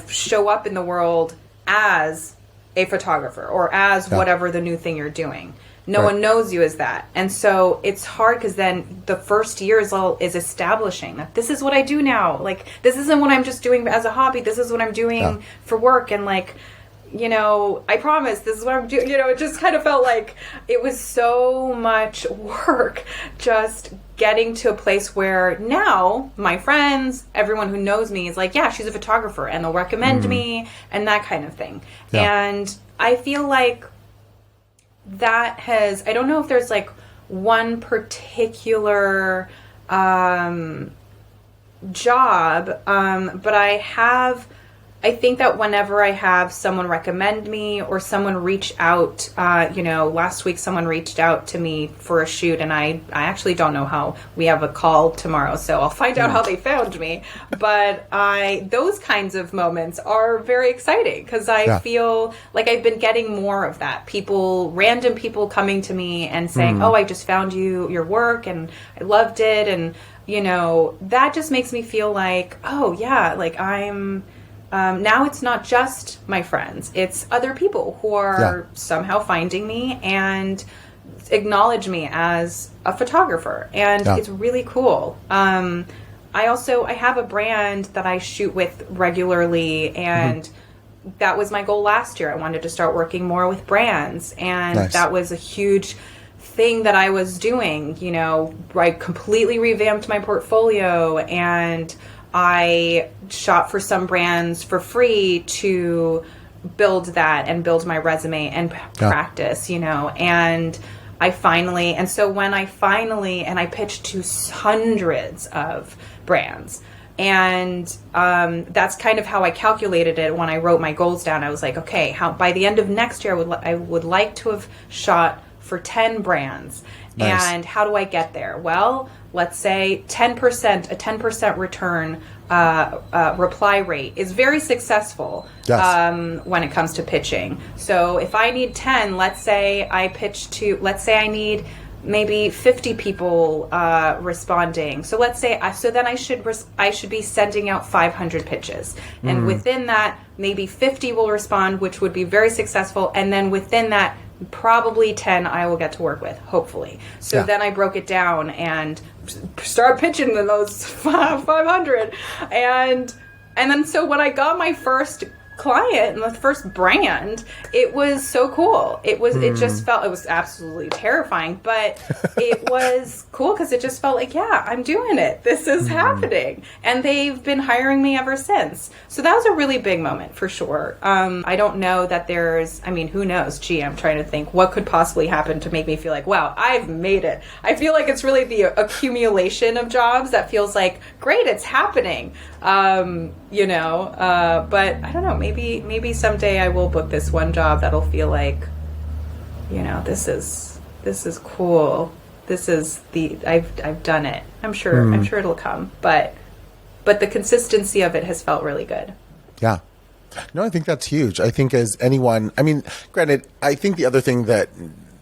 show up in the world as a photographer or as whatever the new thing you're doing. No one knows you as that. And so it's hard because then the first year is establishing that this is what I do now. This isn't what I'm just doing as a hobby. This is what I'm doing for work. And I promise this is what I'm doing. It just kind of felt like it was so much work just getting to a place where now my friends, everyone who knows me is she's a photographer, and they'll recommend me and that kind of thing. Yeah. And I feel like that I don't know if there's one particular job, but I think that whenever I have someone recommend me or someone reach out, last week someone reached out to me for a shoot, and I actually don't know how. We have a call tomorrow, so I'll find out how they found me. But those kinds of moments are very exciting because I feel like I've been getting more of that. Random people coming to me and saying, "Oh, I just found your work and I loved it," and that just makes me feel like, oh yeah, I'm. Now it's not just my friends, it's other people who are somehow finding me and acknowledge me as a photographer. And it's really cool. I have a brand that I shoot with regularly, and that was my goal last year. I wanted to start working more with brands, and that was a huge thing that I was doing. I completely revamped my portfolio, and I shot for some brands for free to build that and build my resume and practice, and so when I pitched to hundreds of brands, and that's kind of how I calculated it when I wrote my goals down. I was like, okay, by the end of next year, I would like to have shot for 10 brands. Nice. And how do I get there? Well, let's say 10%, a 10% return reply rate is very successful when it comes to pitching. So if I need 10, let's say I need maybe 50 people responding. So let's say then I should be sending out 500 pitches. And within that, maybe 50 will respond, which would be very successful. And then within that, probably 10 I will get to work with, hopefully. So then I broke it down and started pitching to those 500. And then so when I got my first client and the first brand, it was so cool. It just felt, it was absolutely terrifying, but it was cool because it just felt like, yeah, I'm doing it. This is happening. And they've been hiring me ever since. So that was a really big moment for sure. I don't know that who knows? Gee, I'm trying to think what could possibly happen to make me feel like, wow, I've made it. I feel like it's really the accumulation of jobs that feels like, great, it's happening. But I don't know, maybe someday I will book this one job that'll feel like, this is cool. This is I've done it. I'm sure it'll come, but the consistency of it has felt really good. Yeah. No, I think that's huge. I think as anyone, granted, I think the other thing that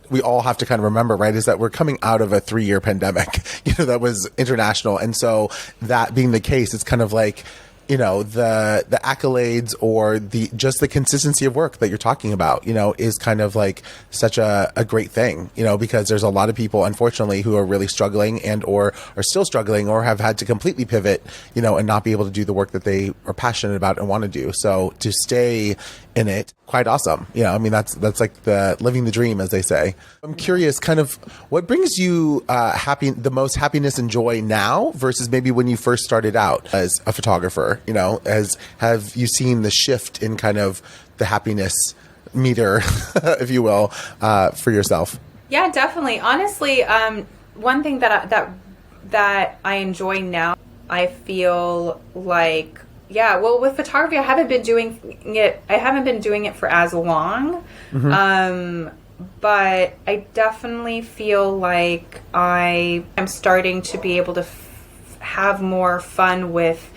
we all have to kind of remember, right, is that we're coming out of a 3-year pandemic, that was international. And so that being the case, it's kind of like, the accolades or just the consistency of work that you're talking about, is kind of like such a great thing, because there's a lot of people, unfortunately, who are really struggling and or are still struggling or have had to completely pivot, and not be able to do the work that they are passionate about and want to do. So to stay in it, quite awesome. That's like the living the dream, as they say. I'm curious, kind of what brings you the most happiness and joy now versus maybe when you first started out as a photographer? Have you seen the shift in kind of the happiness meter, if you will, for yourself? Yeah, definitely. Honestly, one thing that I enjoy now, I feel like, with photography, I haven't been doing it for as long. But I definitely feel like I am starting to be able to have more fun with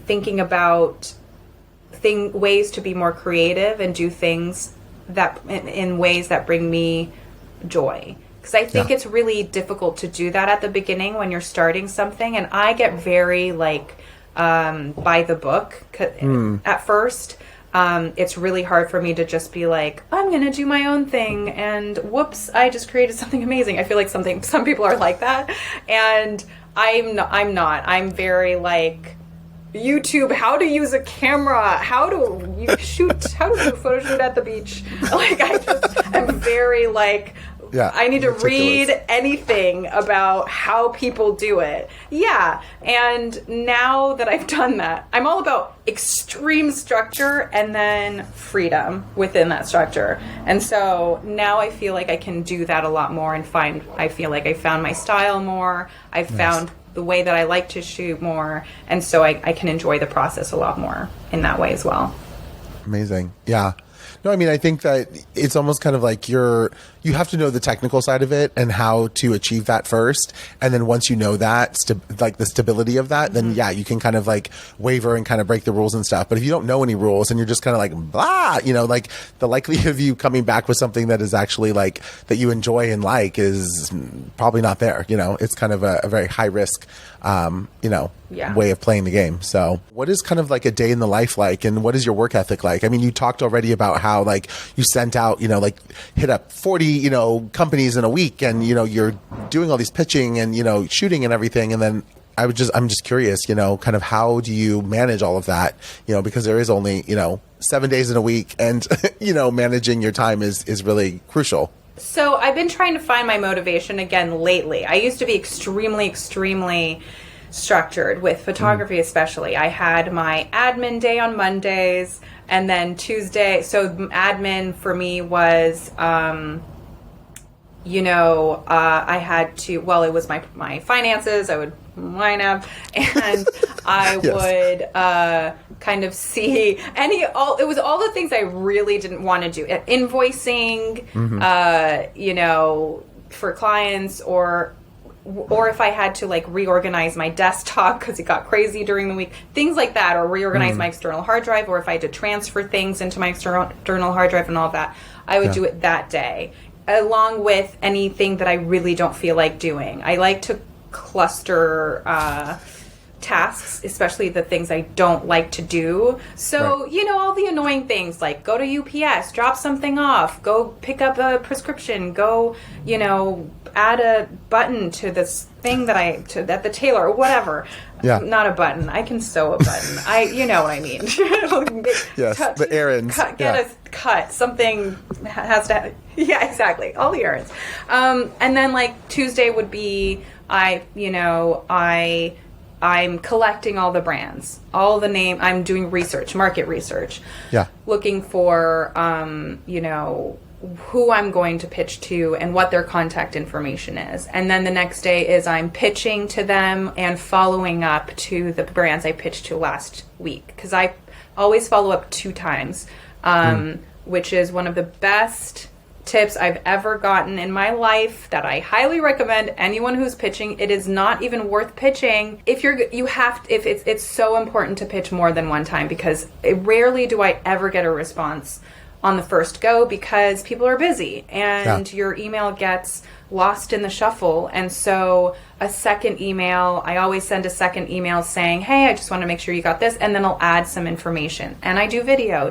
thinking about ways to be more creative and do things that in ways that bring me joy. Because I think it's really difficult to do that at the beginning when you're starting something, and I get very by the book at first. It's really hard for me to just be like, I'm going to do my own thing, and whoops, I just created something amazing. I feel like some people are like that, and I'm not. I'm very like, YouTube, how to use a camera, how to do a photo shoot at the beach. I'm very like, I need to read anything about how people do it. Yeah. And now that I've done that, I'm all about extreme structure and then freedom within that structure. And so now I feel like I can do that a lot more and I feel like I found my style more. I've found the way that I like to shoot more. And so I can enjoy the process a lot more in that way as well. Amazing. Yeah. No, I think that it's almost kind of like you have to know the technical side of it and how to achieve that first. And then once you know that, the stability of that, then you can kind of like waver and kind of break the rules and stuff. But if you don't know any rules and you're just kind of like, blah, like the likelihood of you coming back with something that is actually like, that you enjoy and like is probably not there. It's kind of a very high risk, way of playing the game. So what is kind of like a day in the life like, and what is your work ethic like? You talked already about how like you sent out, hit up 40, companies in a week, and, you're doing all these pitching and, shooting and everything. And then I'm just curious, kind of how do you manage all of that? Because there is only, 7 days in a week, and, managing your time is really crucial. So I've been trying to find my motivation again lately. I used to be extremely, extremely structured with photography, especially. I had my admin day on Mondays, and then Tuesday. So admin for me was, I had to, it was my finances. I would line up, and I would kind of see it was all the things I really didn't want to do. Invoicing, for clients, or if I had to like reorganize my desktop because it got crazy during the week, things like that, or reorganize my external hard drive, or if I had to transfer things into my external hard drive and all that, I would do it that day, along with anything that I really don't feel like doing. I like to cluster tasks, especially the things I don't like to do. So, all the annoying things like go to UPS, drop something off, go pick up a prescription, go, add a button to this thing at the tailor or whatever. Yeah. Not a button. I can sew a button. You know what I mean. Yes, the errands. Get a cut. Something has to yeah, exactly. All the errands. And then like Tuesday would be, I'm collecting all the brands, all the name. I'm doing research, market research. Yeah. Looking for, who I'm going to pitch to and what their contact information is. And then the next day is I'm pitching to them and following up to the brands I pitched to last week. Because I always follow up 2 times, which is one of the best tips I've ever gotten in my life that I highly recommend anyone who's pitching. It is not even worth pitching if it's so important to pitch more than one time, because rarely do I ever get a response on the first go, because people are busy and your email gets lost in the shuffle. And so a second email, I always send a second email saying, hey, I just want to make sure you got this. And then I'll add some information and I do video,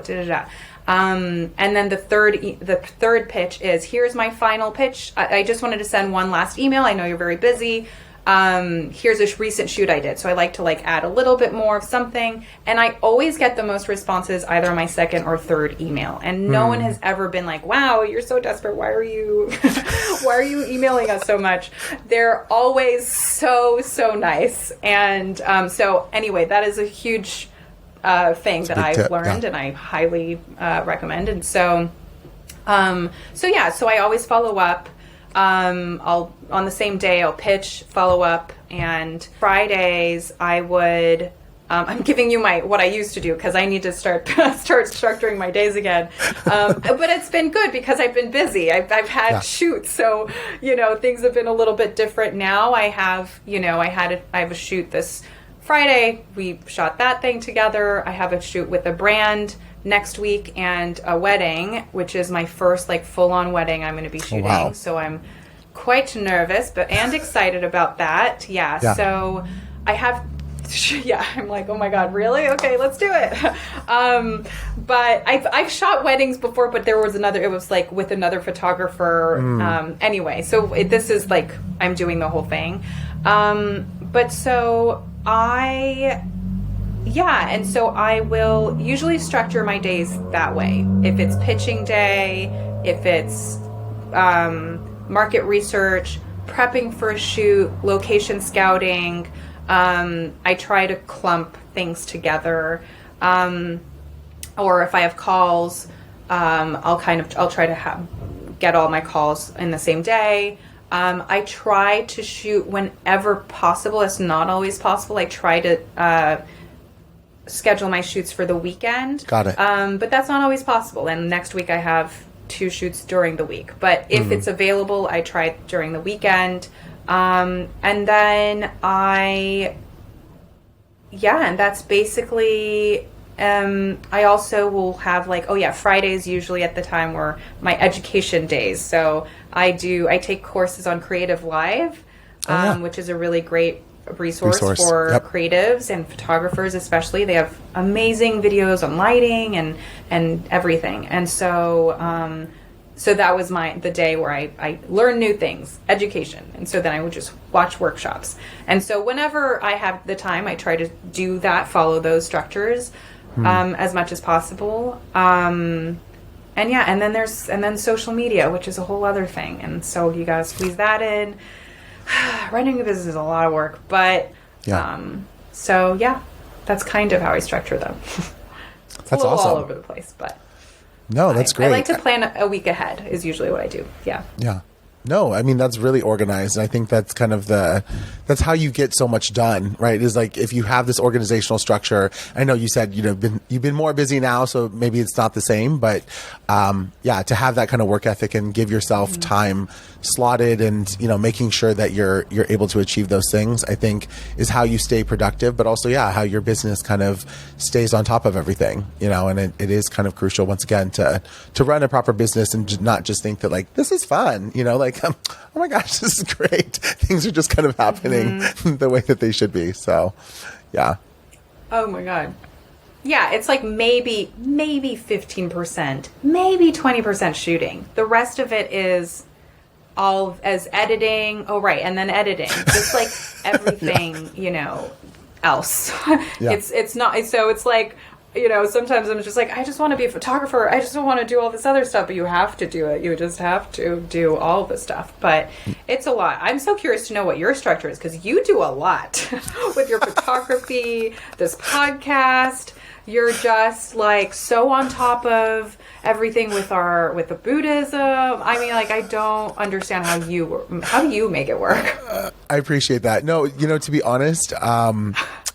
and then the third pitch is, here's my final pitch. I just wanted to send one last email. I know you're very busy. Here's a recent shoot I did. So I like to add a little bit more of something. And I always get the most responses either on my second or third email. And no one has ever been like, wow, you're so desperate. Why are you emailing us so much? They're always so nice. And, so anyway, that is a huge, thing that I've learned and I highly, recommend. And so I always follow up. I'll on the same day I'll pitch, follow up, and Fridays I would. I'm giving you what I used to do because I need to start structuring my days again. But it's been good because I've been busy. I've had shoots, so things have been a little bit different now. I have I have a shoot this Friday. We shot that thing together. I have a shoot with a brand next week and a wedding, which is my first full-on wedding I'm going to be shooting. Oh, wow. So I'm quite nervous and excited about that. Yeah. So I have I'm like, oh my God, really? Okay, let's do it. But I've shot weddings before, but there was it was with another photographer. Anyway, so this is I'm doing the whole thing. But so and so I will usually structure my days that way. If it's pitching day, if it's market research, prepping for a shoot, location scouting, I try to clump things together. Or if I have calls, I'll try to get all my calls in the same day. I try to shoot whenever possible. It's not always possible. I try to schedule my shoots for the weekend. Got it. But that's not always possible. And next week I have 2 shoots during the week. But if it's available, I try it during the weekend. And then and that's basically, I also will have Fridays usually at the time were my education days. So I take courses on Creative Live, which is a really great resource for creatives and photographers especially. They have amazing videos on lighting and everything. And so so that was the day where I learned new things, education. And so then I would just watch workshops. And so whenever I have the time, I try to do that, follow those structures as much as possible. And then social media, which is a whole other thing. And so you got to squeeze that in. Running a business is a lot of work, but that's kind of how I structure them. That's awesome. All over the place, but no, that's great. I like to plan a week ahead is usually what I do. Yeah. No, I mean, that's really organized. And I think that's kind of that's how you get so much done, right? Is if you have this organizational structure. I know you said, you've been more busy now, so maybe it's not the same, but to have that kind of work ethic and give yourself time slotted and, making sure that you're able to achieve those things, I think is how you stay productive, but also, how your business kind of stays on top of everything, and it is kind of crucial once again to run a proper business and not just think that this is fun, oh my gosh, this is great. Things are just kind of happening the way that they should be. So, yeah. Oh my God. Yeah, it's maybe 15%, maybe 20% shooting. The rest of it is as editing. Oh, right. And then editing, just like everything, else. Yeah. It's not, so it's like, sometimes I'm just like, I just want to be a photographer. I just don't want to do all this other stuff, but you have to do it. You just have to do all the stuff. But it's a lot. I'm so curious to know what your structure is, because you do a lot with your photography, this podcast. You're just like so on top of everything with the Buddhism. I mean, like, I don't understand how do you make it work? I appreciate that. No, to be honest,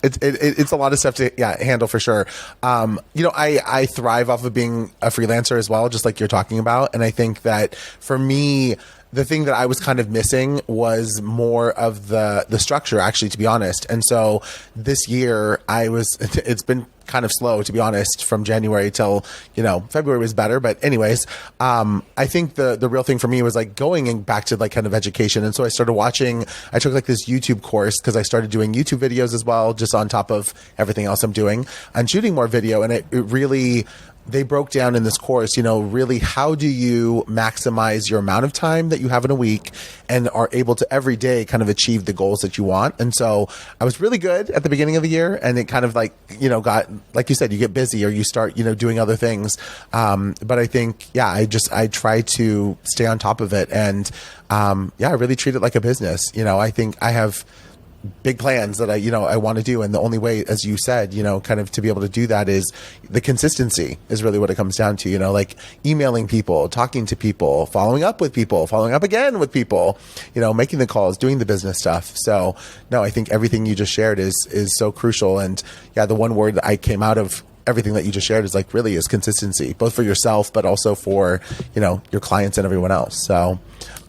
it's a lot of stuff to handle for sure. I thrive off of being a freelancer as well, just like you're talking about. And I think that for me, the thing that I was kind of missing was more of the structure, actually, to be honest. And so this year it's been kind of slow, to be honest, from January till, February was better. But anyways, I think the real thing for me was like going back to like kind of education. And so I took like this YouTube course, because I started doing YouTube videos as well, just on top of everything else I'm doing, and shooting more video. And it really, they broke down in this course, really how do you maximize your amount of time that you have in a week and are able to every day kind of achieve the goals that you want. And so I was really good at the beginning of the year, and it kind of like, got, like you said, you get busy or you start, doing other things. But I think, I try to stay on top of it, and I really treat it like a business. I think I have big plans that I want to do. And the only way, as you said, kind of to be able to do that is the consistency is really what it comes down to, like emailing people, talking to people, following up with people, following up again with people, making the calls, doing the business stuff. So no, I think everything you just shared is so crucial. And the one word that I came out of everything that you just shared is like really is consistency, both for yourself, but also for, your clients and everyone else. So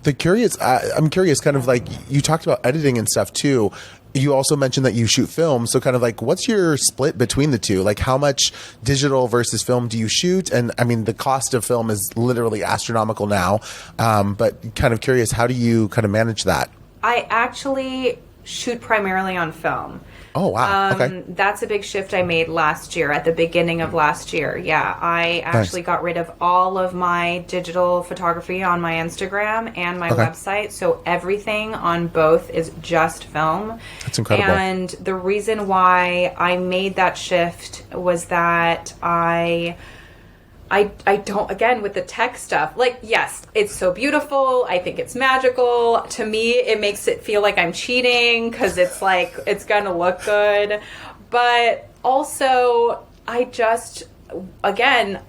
I'm curious, kind of like you talked about editing and stuff too. You also mentioned that you shoot film. So kind of like, what's your split between the two? Like how much digital versus film do you shoot? And I mean, the cost of film is literally astronomical now. But kind of curious, how do you kind of manage that? I actually shoot primarily on film. Oh, wow. Okay. That's a big shift I made last year, at the beginning of last year. Yeah, I actually got rid of all of my digital photography on my Instagram and my website. So everything on both is just film. That's incredible. And the reason why I made that shift was that I don't, again, with the tech stuff, like, yes, it's so beautiful. I think it's magical. To me, it makes it feel like I'm cheating because it's like, it's going to look good. But also, I just, again,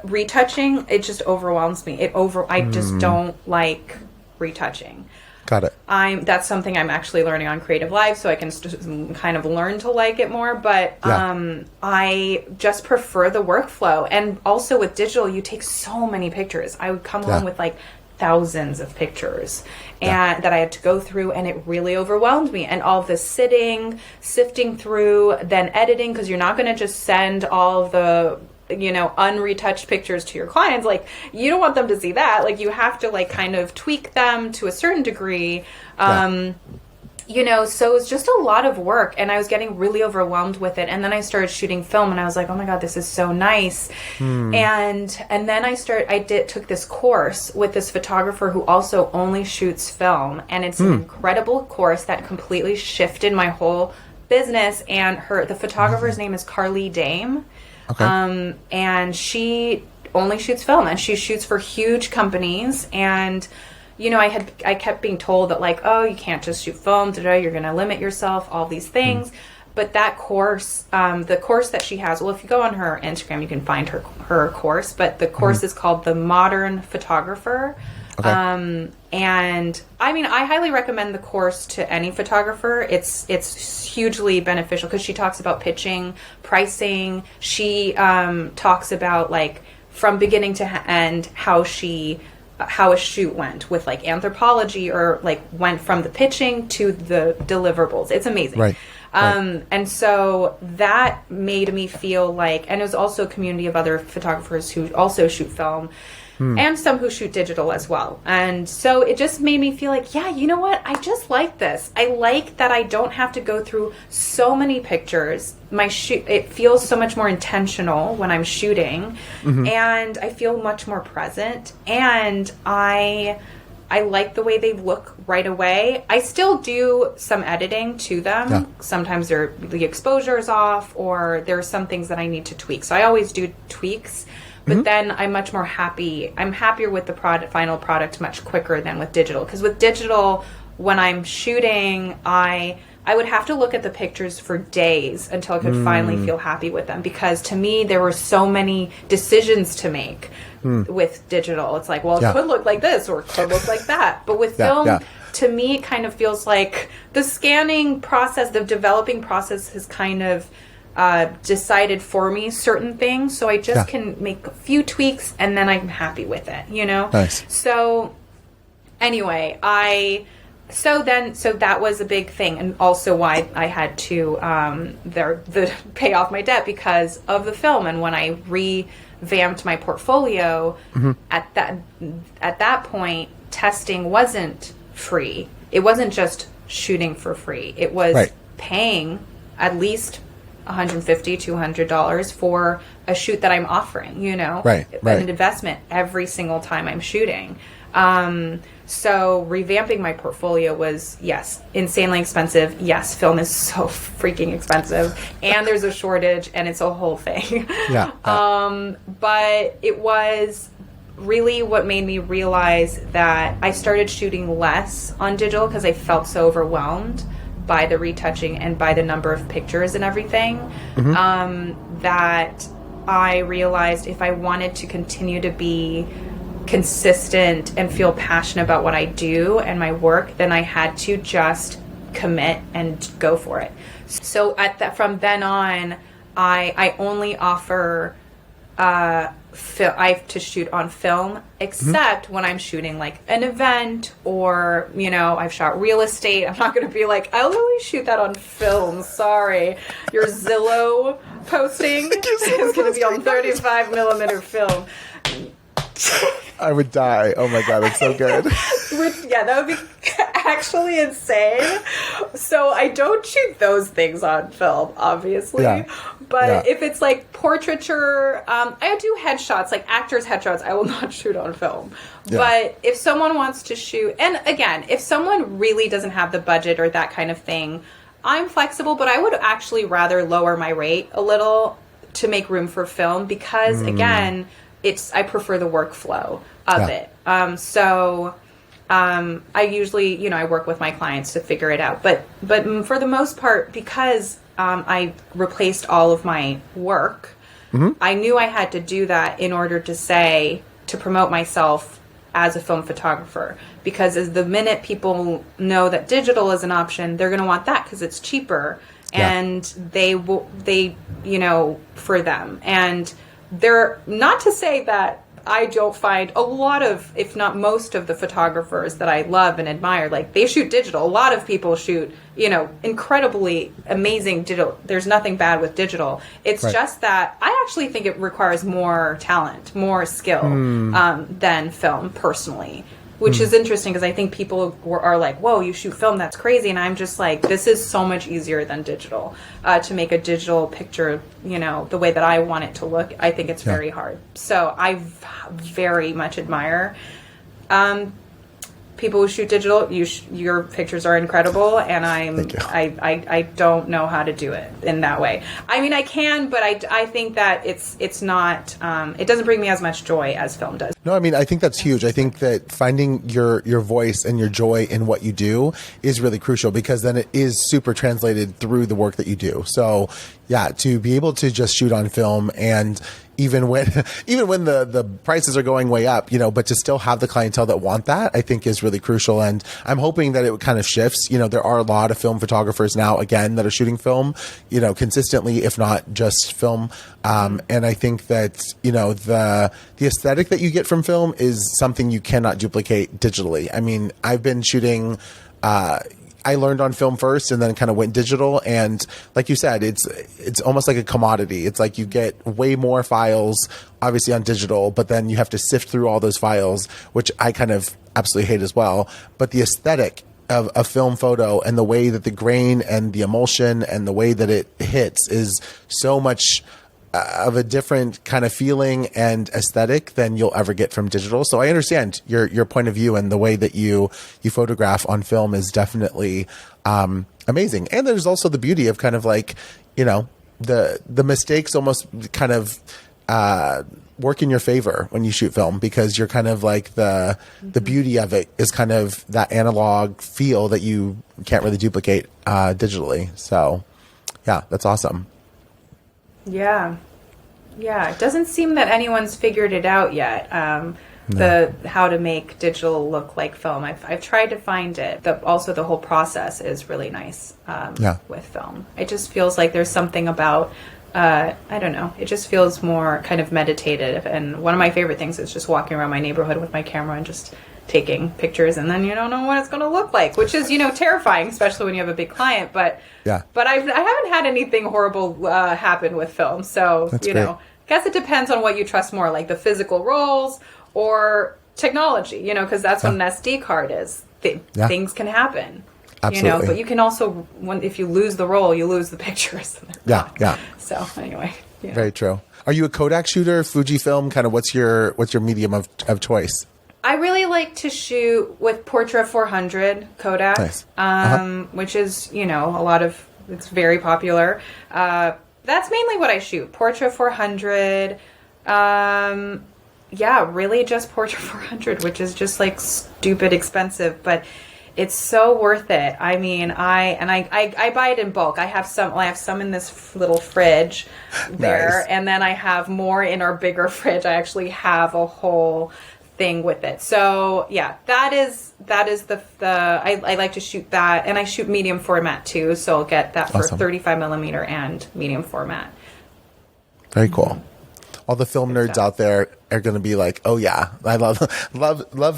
retouching, it just overwhelms me. I just don't like retouching. Got it. That's something I'm actually learning on Creative Live, so I can kind of learn to like it more. But I just prefer the workflow. And also with digital, you take so many pictures. I would come home with like thousands of pictures and that I had to go through, and it really overwhelmed me. And all this sifting through, then editing, because you're not going to just send all the unretouched pictures to your clients. Like, you don't want them to see that. Like, you have to like kind of tweak them to a certain degree. So it's just a lot of work, and I was getting really overwhelmed with it. And then I started shooting film, and I was like, oh my God, this is so nice. And then I took this course with this photographer who also only shoots film, and it's an incredible course that completely shifted my whole business. And the photographer's name is Carly Dame. Okay. And she only shoots film, and she shoots for huge companies. And, I kept being told that like, oh, you can't just shoot film today. You're going to limit yourself, all these things. But that course, the course that she has, well, if you go on her Instagram, you can find her course, but the course is called The Modern Photographer. Okay. And I mean, I highly recommend the course to any photographer. It's hugely beneficial because she talks about pitching, pricing. She talks about like from beginning to end how a shoot went with like anthropology, or like went from the pitching to the deliverables. It's amazing. Right. And so that made me feel like, and it was also a community of other photographers who also shoot film. and some who shoot digital as well. And so it just made me feel like, yeah, you know what? I just like this. I like that I don't have to go through so many pictures. It feels so much more intentional when I'm shooting, and I feel much more present, and I like the way they look right away. I still do some editing to them. Yeah. Sometimes the exposure is off, or there are some things that I need to tweak. So I always do tweaks. But then I'm much more happy. I'm happier with the final product much quicker than with digital. Because with digital, when I'm shooting, I would have to look at the pictures for days until I could finally feel happy with them. Because to me, there were so many decisions to make with digital. It's like, well, it could look like this or it could look like that. But with film, to me, it kind of feels like the scanning process, the developing process has kind of decided for me certain things, so I just can make a few tweaks and then I'm happy with it, you know? Nice. So anyway, so that was a big thing, and also why I had to pay off my debt because of the film. And when I revamped my portfolio, at that point, testing wasn't free. It wasn't just shooting for free. It was paying at least $150, $200 for a shoot that I'm offering, you know, an investment every single time I'm shooting. So revamping my portfolio was, yes, insanely expensive. Yes, film is so freaking expensive, and there's a shortage, and it's a whole thing. But it was really what made me realize that I started shooting less on digital because I felt so overwhelmed by the retouching and by the number of pictures and everything, that I realized if I wanted to continue to be consistent and feel passionate about what I do and my work, then I had to just commit and go for it. So from then on, I only offer I have to shoot on film, except when I'm shooting like an event or, you know, I've shot real estate. I'm not going to be like, I'll only shoot that on film. Sorry. Your Zillow posting is going to be on 35 millimeter film. I would die. Oh my God, that's so good. That would be actually insane. So I don't shoot those things on film, obviously. But if it's like portraiture, I do headshots, like actors' headshots, I will not shoot on film. But if someone wants to shoot, and again, if someone really doesn't have the budget or that kind of thing, I'm flexible, but I would actually rather lower my rate a little to make room for film because, again, I prefer the workflow of it. I usually, you know, I work with my clients to figure it out. But for the most part, because I replaced all of my work, I knew I had to do that in order to promote myself as a film photographer. Because as the minute people know that digital is an option, they're going to want that because it's cheaper. And they, you know, for them. And they're not to say that I don't find a lot of, if not most of the photographers that I love and admire, like they shoot digital. A lot of people shoot, you know, incredibly amazing digital. There's nothing bad with digital. It's just that I actually think it requires more talent, more skill than film personally. Which is interesting because I think people are like, whoa, you shoot film, that's crazy. And I'm just like, this is so much easier than digital. To make a digital picture, you know, the way that I want it to look, I think it's very hard. So I very much admire people who shoot digital. Your pictures are incredible, and I don't know how to do it in that way. I mean, I can, but I think that it's not. It doesn't bring me as much joy as film does. No, I mean, I think that's huge. I think that finding your voice and your joy in what you do is really crucial because then it is super translated through the work that you do. So, yeah, to be able to just shoot on film and even when the prices are going way up, you know, but to still have the clientele that want that, I think is really crucial. And I'm hoping that it kind of shifts. You know, there are a lot of film photographers now, again, that are shooting film, you know, consistently, if not just film. And I think that, you know, the aesthetic that you get from film is something you cannot duplicate digitally. I mean, I've been shooting, I learned on film first and then kind of went digital. And like you said, it's almost like a commodity. It's like you get way more files, obviously on digital, but then you have to sift through all those files, which I kind of absolutely hate as well. But the aesthetic of a film photo and the way that the grain and the emulsion and the way that it hits is so much of a different kind of feeling and aesthetic than you'll ever get from digital. So I understand your point of view, and the way that you photograph on film is definitely amazing. And there's also the beauty of kind of like, you know, the mistakes almost kind of work in your favor when you shoot film, because you're kind of like the beauty of it is kind of that analog feel that you can't really duplicate digitally. So yeah, that's awesome. Yeah. It doesn't seem that anyone's figured it out yet. How to make digital look like film. I've tried to find it. Also the whole process is really nice with film. It just feels like there's something about, I don't know, it just feels more kind of meditative. And one of my favorite things is just walking around my neighborhood with my camera and just taking pictures, and then you don't know what it's going to look like, which is, terrifying, especially when you have a big client. But I haven't had anything horrible happen with film. So, That's great. I guess it depends on what you trust more, like the physical rolls or technology, because that's what an SD card is. Things can happen. Absolutely. But you can also, if you lose the roll, you lose the pictures. Yeah. So anyway. Very true. Are you a Kodak shooter, Fujifilm? Kind of what's your medium of choice? I really like to shoot with Portra 400 Kodak, nice. Which is, it's very popular. That's mainly what I shoot. Portra 400. Really just Portra 400, which is just like stupid expensive, but it's so worth it. I mean, I buy it in bulk. I have some in this little fridge there, nice. And then I have more in our bigger fridge. I actually have a whole thing with it. So that is the I like to shoot that, and I shoot medium format too, so I'll get that for awesome. 35 millimeter and medium format. Very cool. All the film nerds out there are going to be like, oh yeah, I love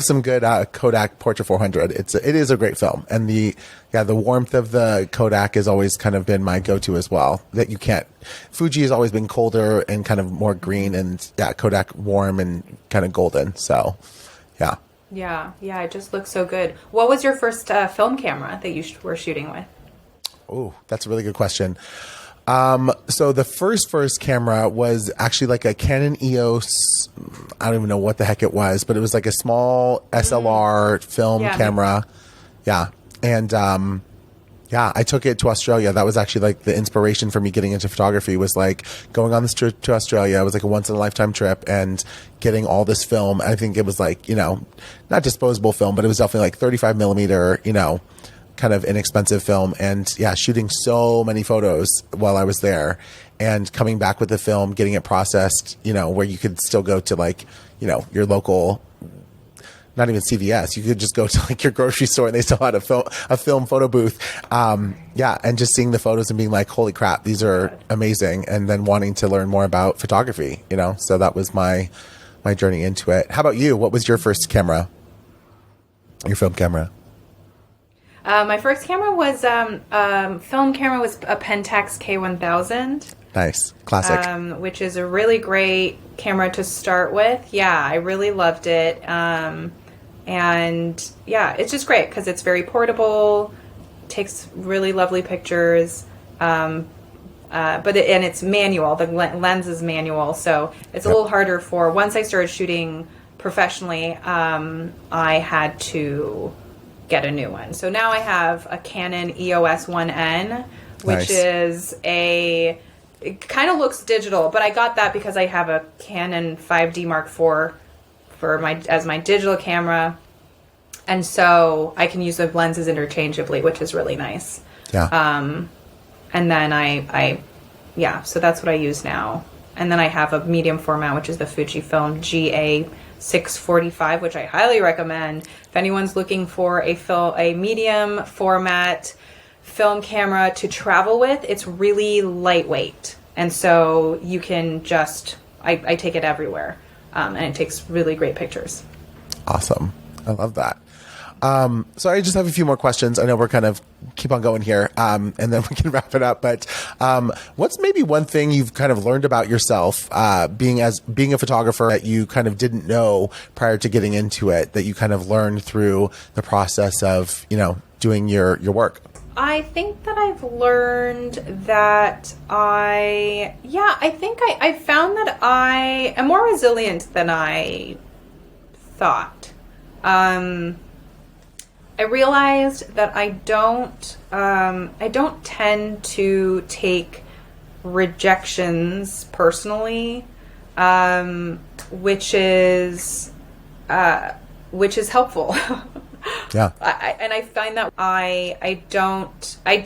some good Kodak Portra 400. It is a great film, and the warmth of the Kodak has always kind of been my go-to as well. That you can't. Fuji has always been colder and kind of more green, and Kodak warm and kind of golden. So, yeah. Yeah, it just looks so good. What was your first film camera that you were shooting with? Oh, that's a really good question. So the first camera was actually like a Canon EOS. I don't even know what the heck it was, but it was like a small SLR film camera. Yeah. And, I took it to Australia. That was actually like the inspiration for me getting into photography, was like going on this trip to Australia. It was like a once in a lifetime trip, and getting all this film. I think it was like, not disposable film, but it was definitely like 35 millimeter, kind of inexpensive film, and shooting so many photos while I was there, and coming back with the film, getting it processed, where you could still go to like, your local, not even CVS, you could just go to like your grocery store and they still had a film photo booth. And just seeing the photos and being like, holy crap, these are amazing. And then wanting to learn more about photography, so that was my journey into it. How about you? What was your first camera? Your film camera? My first camera was film camera was a Pentax K1000. Nice, classic. Which is a really great camera to start with. Yeah, I really loved it. And it's just great because it's very portable, takes really lovely pictures. But it's manual. The lens is manual, so it's a little harder for. Once I started shooting professionally, I had to get a new one. So now I have a Canon EOS 1N, which is it kind of looks digital, but I got that because I have a Canon 5D Mark IV as my digital camera, and so I can use the lenses interchangeably, which is really nice. Yeah. And then so that's what I use now. And then I have a medium format, which is the Fujifilm GA645, which I highly recommend if anyone's looking for a medium format film camera to travel with. It's really lightweight, and so you can I take it everywhere, and it takes really great pictures. Awesome. I love that. So I just have a few more questions. I know we're kind of keep on going here, and then we can wrap it up. But what's maybe one thing you've kind of learned about yourself, being a photographer that you kind of didn't know prior to getting into it, that you kind of learned through the process of, doing your work? I think that I've learned that I found that I am more resilient than I thought. I realized that I don't tend to take rejections personally, which is helpful. Yeah. I find that I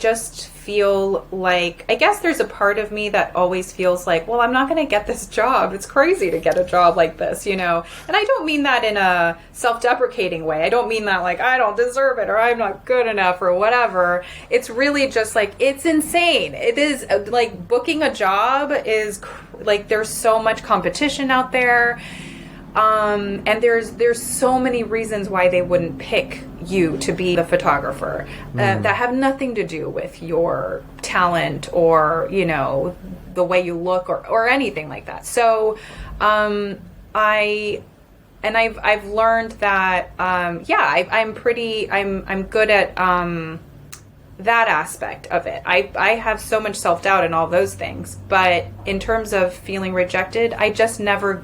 just feel like, I guess there's a part of me that always feels like, well, I'm not going to get this job. It's crazy to get a job like this, And I don't mean that in a self-deprecating way. I don't mean that like, I don't deserve it or I'm not good enough or whatever. It's really just like, it's insane. It is like booking a job is like, there's so much competition out there. And there's so many reasons why they wouldn't pick you to be the photographer that have nothing to do with your talent or, the way you look or anything like that. So, I've learned that, I'm good at, that aspect of it. I have so much self-doubt and all those things, but in terms of feeling rejected, I just never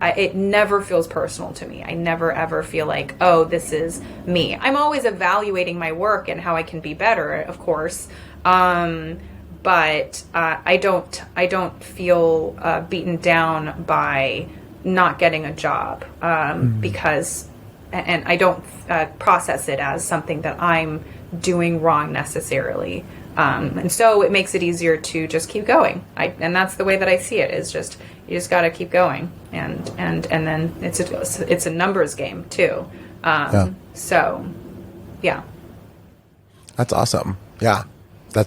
it never feels personal to me. I never ever feel like, oh, this is me. I'm always evaluating my work and how I can be better, of course. But I don't feel beaten down by not getting a job because, and I don't process it as something that I'm doing wrong necessarily. And so it makes it easier to just keep going. And that's the way that I see it, is just, you just got to keep going. And then it's a numbers game too. So yeah. That's awesome. Yeah. I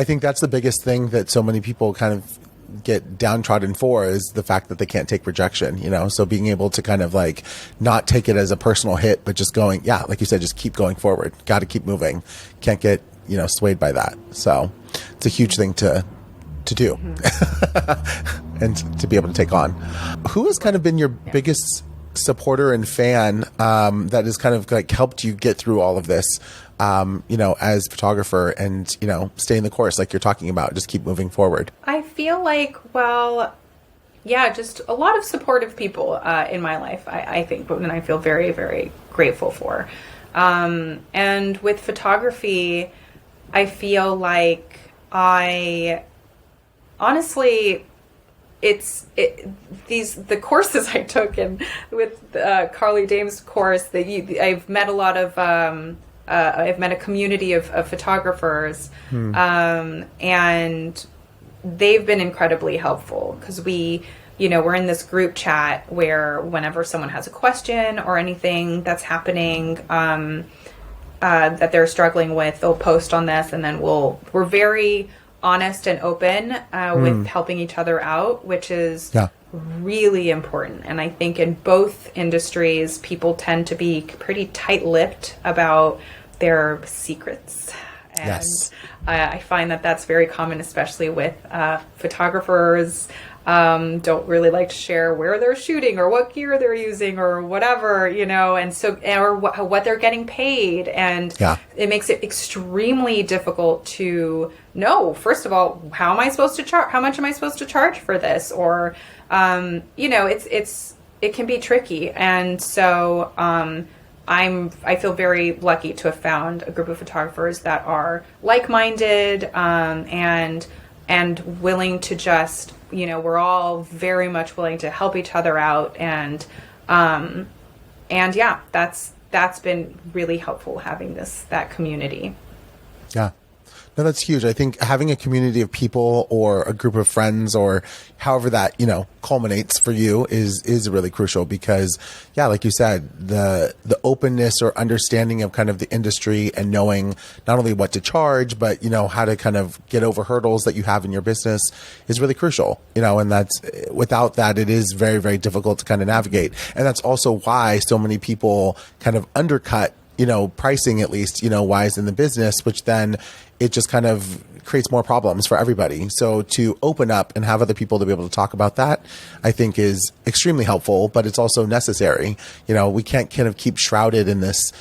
think that's the biggest thing that so many people kind of get downtrodden for, is the fact that they can't take rejection, so being able to kind of like not take it as a personal hit, but just going, yeah, like you said, just keep going forward, got to keep moving, can't get swayed by that. So it's a huge thing to do and to be able to take on. Who has kind of been your biggest supporter and fan that has kind of like helped you get through all of this, as a photographer and, stay in the course like you're talking about, just keep moving forward? I feel like, just a lot of supportive people in my life, I think, and I feel very, very grateful for. And with photography, I feel like honestly, the courses I took with Carly Dame's course, I've met a lot of, I've met a community of photographers, and they've been incredibly helpful because we're in this group chat where whenever someone has a question or anything that's happening, that they're struggling with, they'll post on this, and then we're very honest and open with helping each other out, which is really important. And I think in both industries, people tend to be pretty tight-lipped about their secrets. And yes. I find that that's very common, especially with photographers. Don't really like to share where they're shooting or what gear they're using or whatever, and so, or what they're getting paid. And it makes it extremely difficult to know, first of all, how am I supposed to charge? How much am I supposed to charge for this? Or, it can be tricky. And so, I feel very lucky to have found a group of photographers that are like-minded, and willing to just, we're all very much willing to help each other out. And that's been really helpful, having that community. Yeah. No, that's huge. I think having a community of people or a group of friends or however that, culminates for you is really crucial because, like you said, the openness or understanding of kind of the industry and knowing not only what to charge, but, how to kind of get over hurdles that you have in your business is really crucial, and that's, without that, it is very, very difficult to kind of navigate. And that's also why so many people kind of undercut pricing at least, wise in the business, which then it just kind of creates more problems for everybody. So to open up and have other people to be able to talk about that, I think is extremely helpful, but it's also necessary. We can't kind of keep shrouded in this,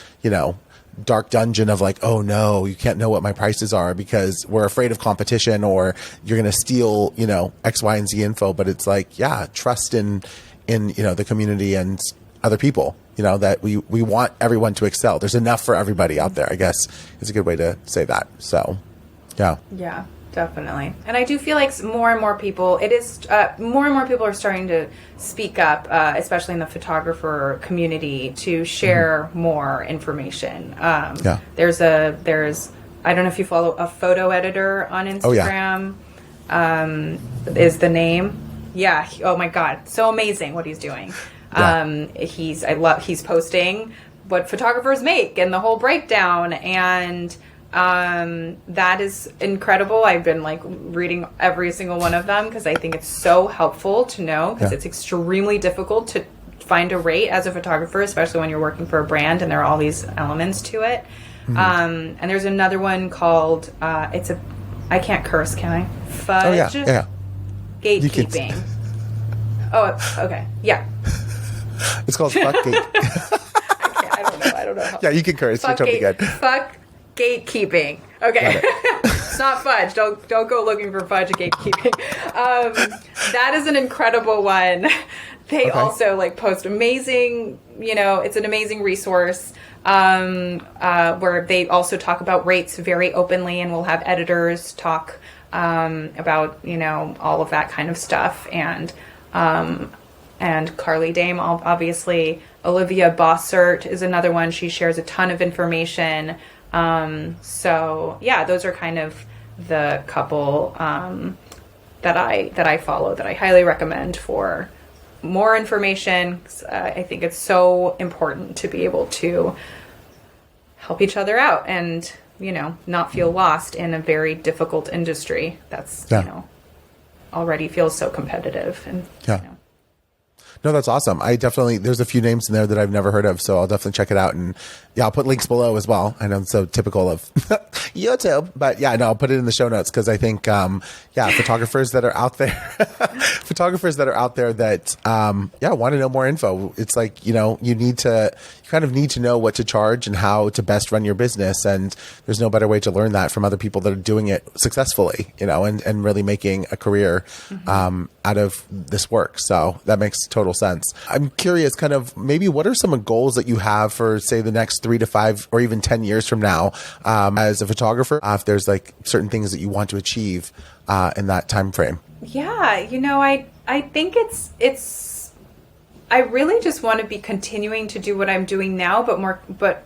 dark dungeon of like, oh no, you can't know what my prices are because we're afraid of competition or you're going to steal, X, Y, and Z info. But it's like, yeah, trust in, the community and other people, that we want everyone to excel. There's enough for everybody out there, I guess is a good way to say that. So, yeah. Yeah, definitely. And I do feel like more and more people are starting to speak up, especially in the photographer community, to share more information. There's I don't know if you follow a photo editor on Instagram. Is the name. Yeah. Oh my God. So amazing what he's doing. He's posting what photographers make and the whole breakdown, and that is incredible. I've been reading every single one of them because I think it's so helpful to know, because it's extremely difficult to find a rate as a photographer, especially when you're working for a brand and there are all these elements to it. And there's another one called I can't curse, can I? Fudge. Gatekeeping. Oh, okay. Yeah. It's called Fuck Gate. I don't know. Yeah, you can curse. You're totally good. Fuck gatekeeping. Okay. It's not fudge. Don't go looking for fudge gatekeeping. That is an incredible one. They also post amazing, it's an amazing resource where they also talk about rates very openly, and we'll have editors talk about, all of that kind of stuff. And Carly Dame, obviously. Olivia Bossert is another one. She shares a ton of information. So yeah, those are kind of the couple that I follow, that I highly recommend for more information. I think it's so important to be able to help each other out and, not feel lost in a very difficult industry that's, already feels so competitive. And, No, that's awesome. There's a few names in there that I've never heard of, so I'll definitely check it out. And I'll put links below as well. I know it's so typical of YouTube, but I'll put it in the show notes because I think, photographers that are out there, that, want to know more info. It's like, you kind of need to know what to charge and how to best run your business. And there's no better way to learn that from other people that are doing it successfully, and really making a career, out of this work. So that makes total sense. I'm curious, kind of maybe what are some goals that you have for, say, the next 3 to 5 or even 10 years from now, as a photographer, if there's certain things that you want to achieve, in that time frame? Yeah. I think I really just want to be continuing to do what I'm doing now, but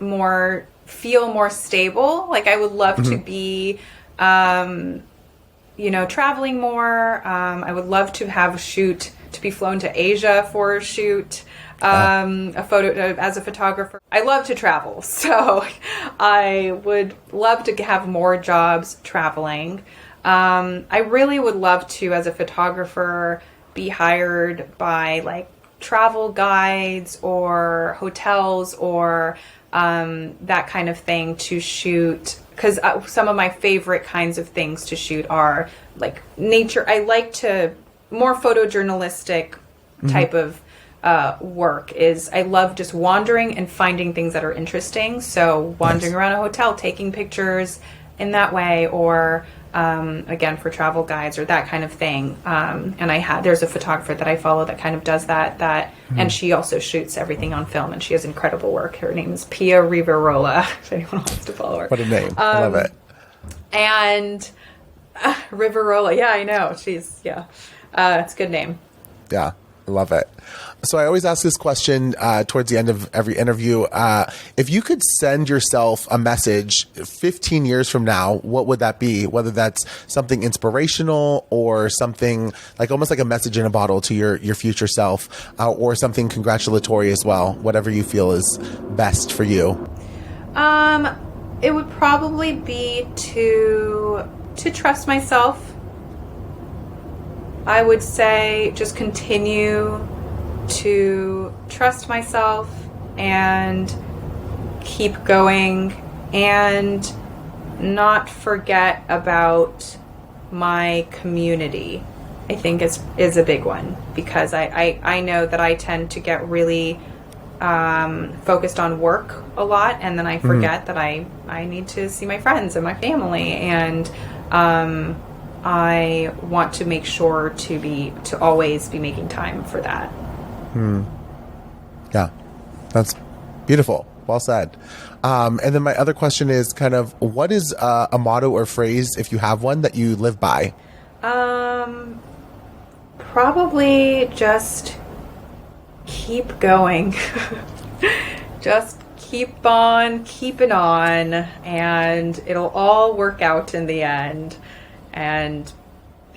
more feel more stable. I would love to be, traveling more. I would love to have a shoot, to be flown to Asia for a shoot, a photo as a photographer. I love to travel, so I would love to have more jobs traveling. I really would love to, as a photographer, be hired by travel guides or hotels or that kind of thing to shoot, because some of my favorite kinds of things to shoot are nature. I like to more photojournalistic type of work. I love just wandering and finding things that are interesting. So wandering around a hotel, taking pictures in that way, or again, for travel guides or that kind of thing. And there's a photographer that I follow that kind of does that, and she also shoots everything on film, and she has incredible work. Her name is Pia Riverola, if anyone wants to follow her. What a name. I love it. And Riverola, yeah, I know. It's a good name. Yeah, I love it. So I always ask this question towards the end of every interview. If you could send yourself a message 15 years from now, what would that be? Whether that's something inspirational or something almost like a message in a bottle to your future self, or something congratulatory as well, whatever you feel is best for you. It would probably be to trust myself. I would say just continue to trust myself and keep going and not forget about my community, I think is a big one, because I know that I tend to get really focused on work a lot, and then I forget that I need to see my friends and my family, and I want to make sure to always be making time for that. Yeah, that's beautiful. Well said. And then my other question is kind of, what is a motto or phrase, if you have one, that you live by? Probably just keep going. Just keep on keeping on, and it'll all work out in the end. And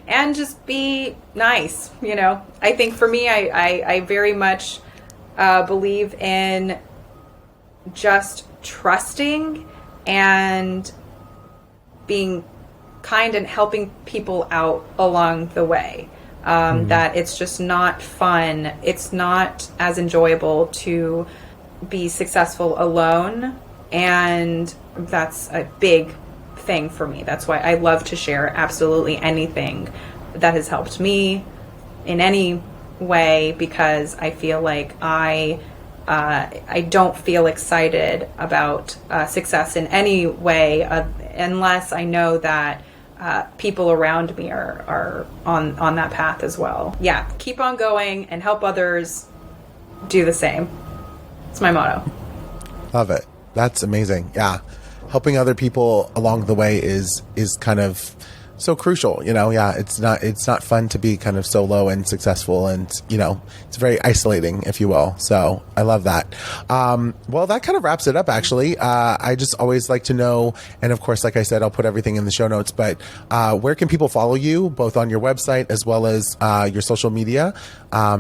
just be nice, I think for me, I very much believe in just trusting and being kind and helping people out along the way. That it's just not fun. It's not as enjoyable to be successful alone. And that's a big thing for me. That's why I love to share absolutely anything that has helped me in any way, because I feel like I don't feel excited about success in any way unless I know that people around me are on that path as well. Yeah, keep on going and help others do the same. It's my motto. Love it. That's amazing. Yeah. Helping other people along the way is kind of so crucial, Yeah, it's not fun to be kind of solo and successful, and it's very isolating, if you will. So I love that. Well, that kind of wraps it up, actually. I just always like to know, and of course, like I said, I'll put everything in the show notes, but where can people follow you, both on your website as well as your social media,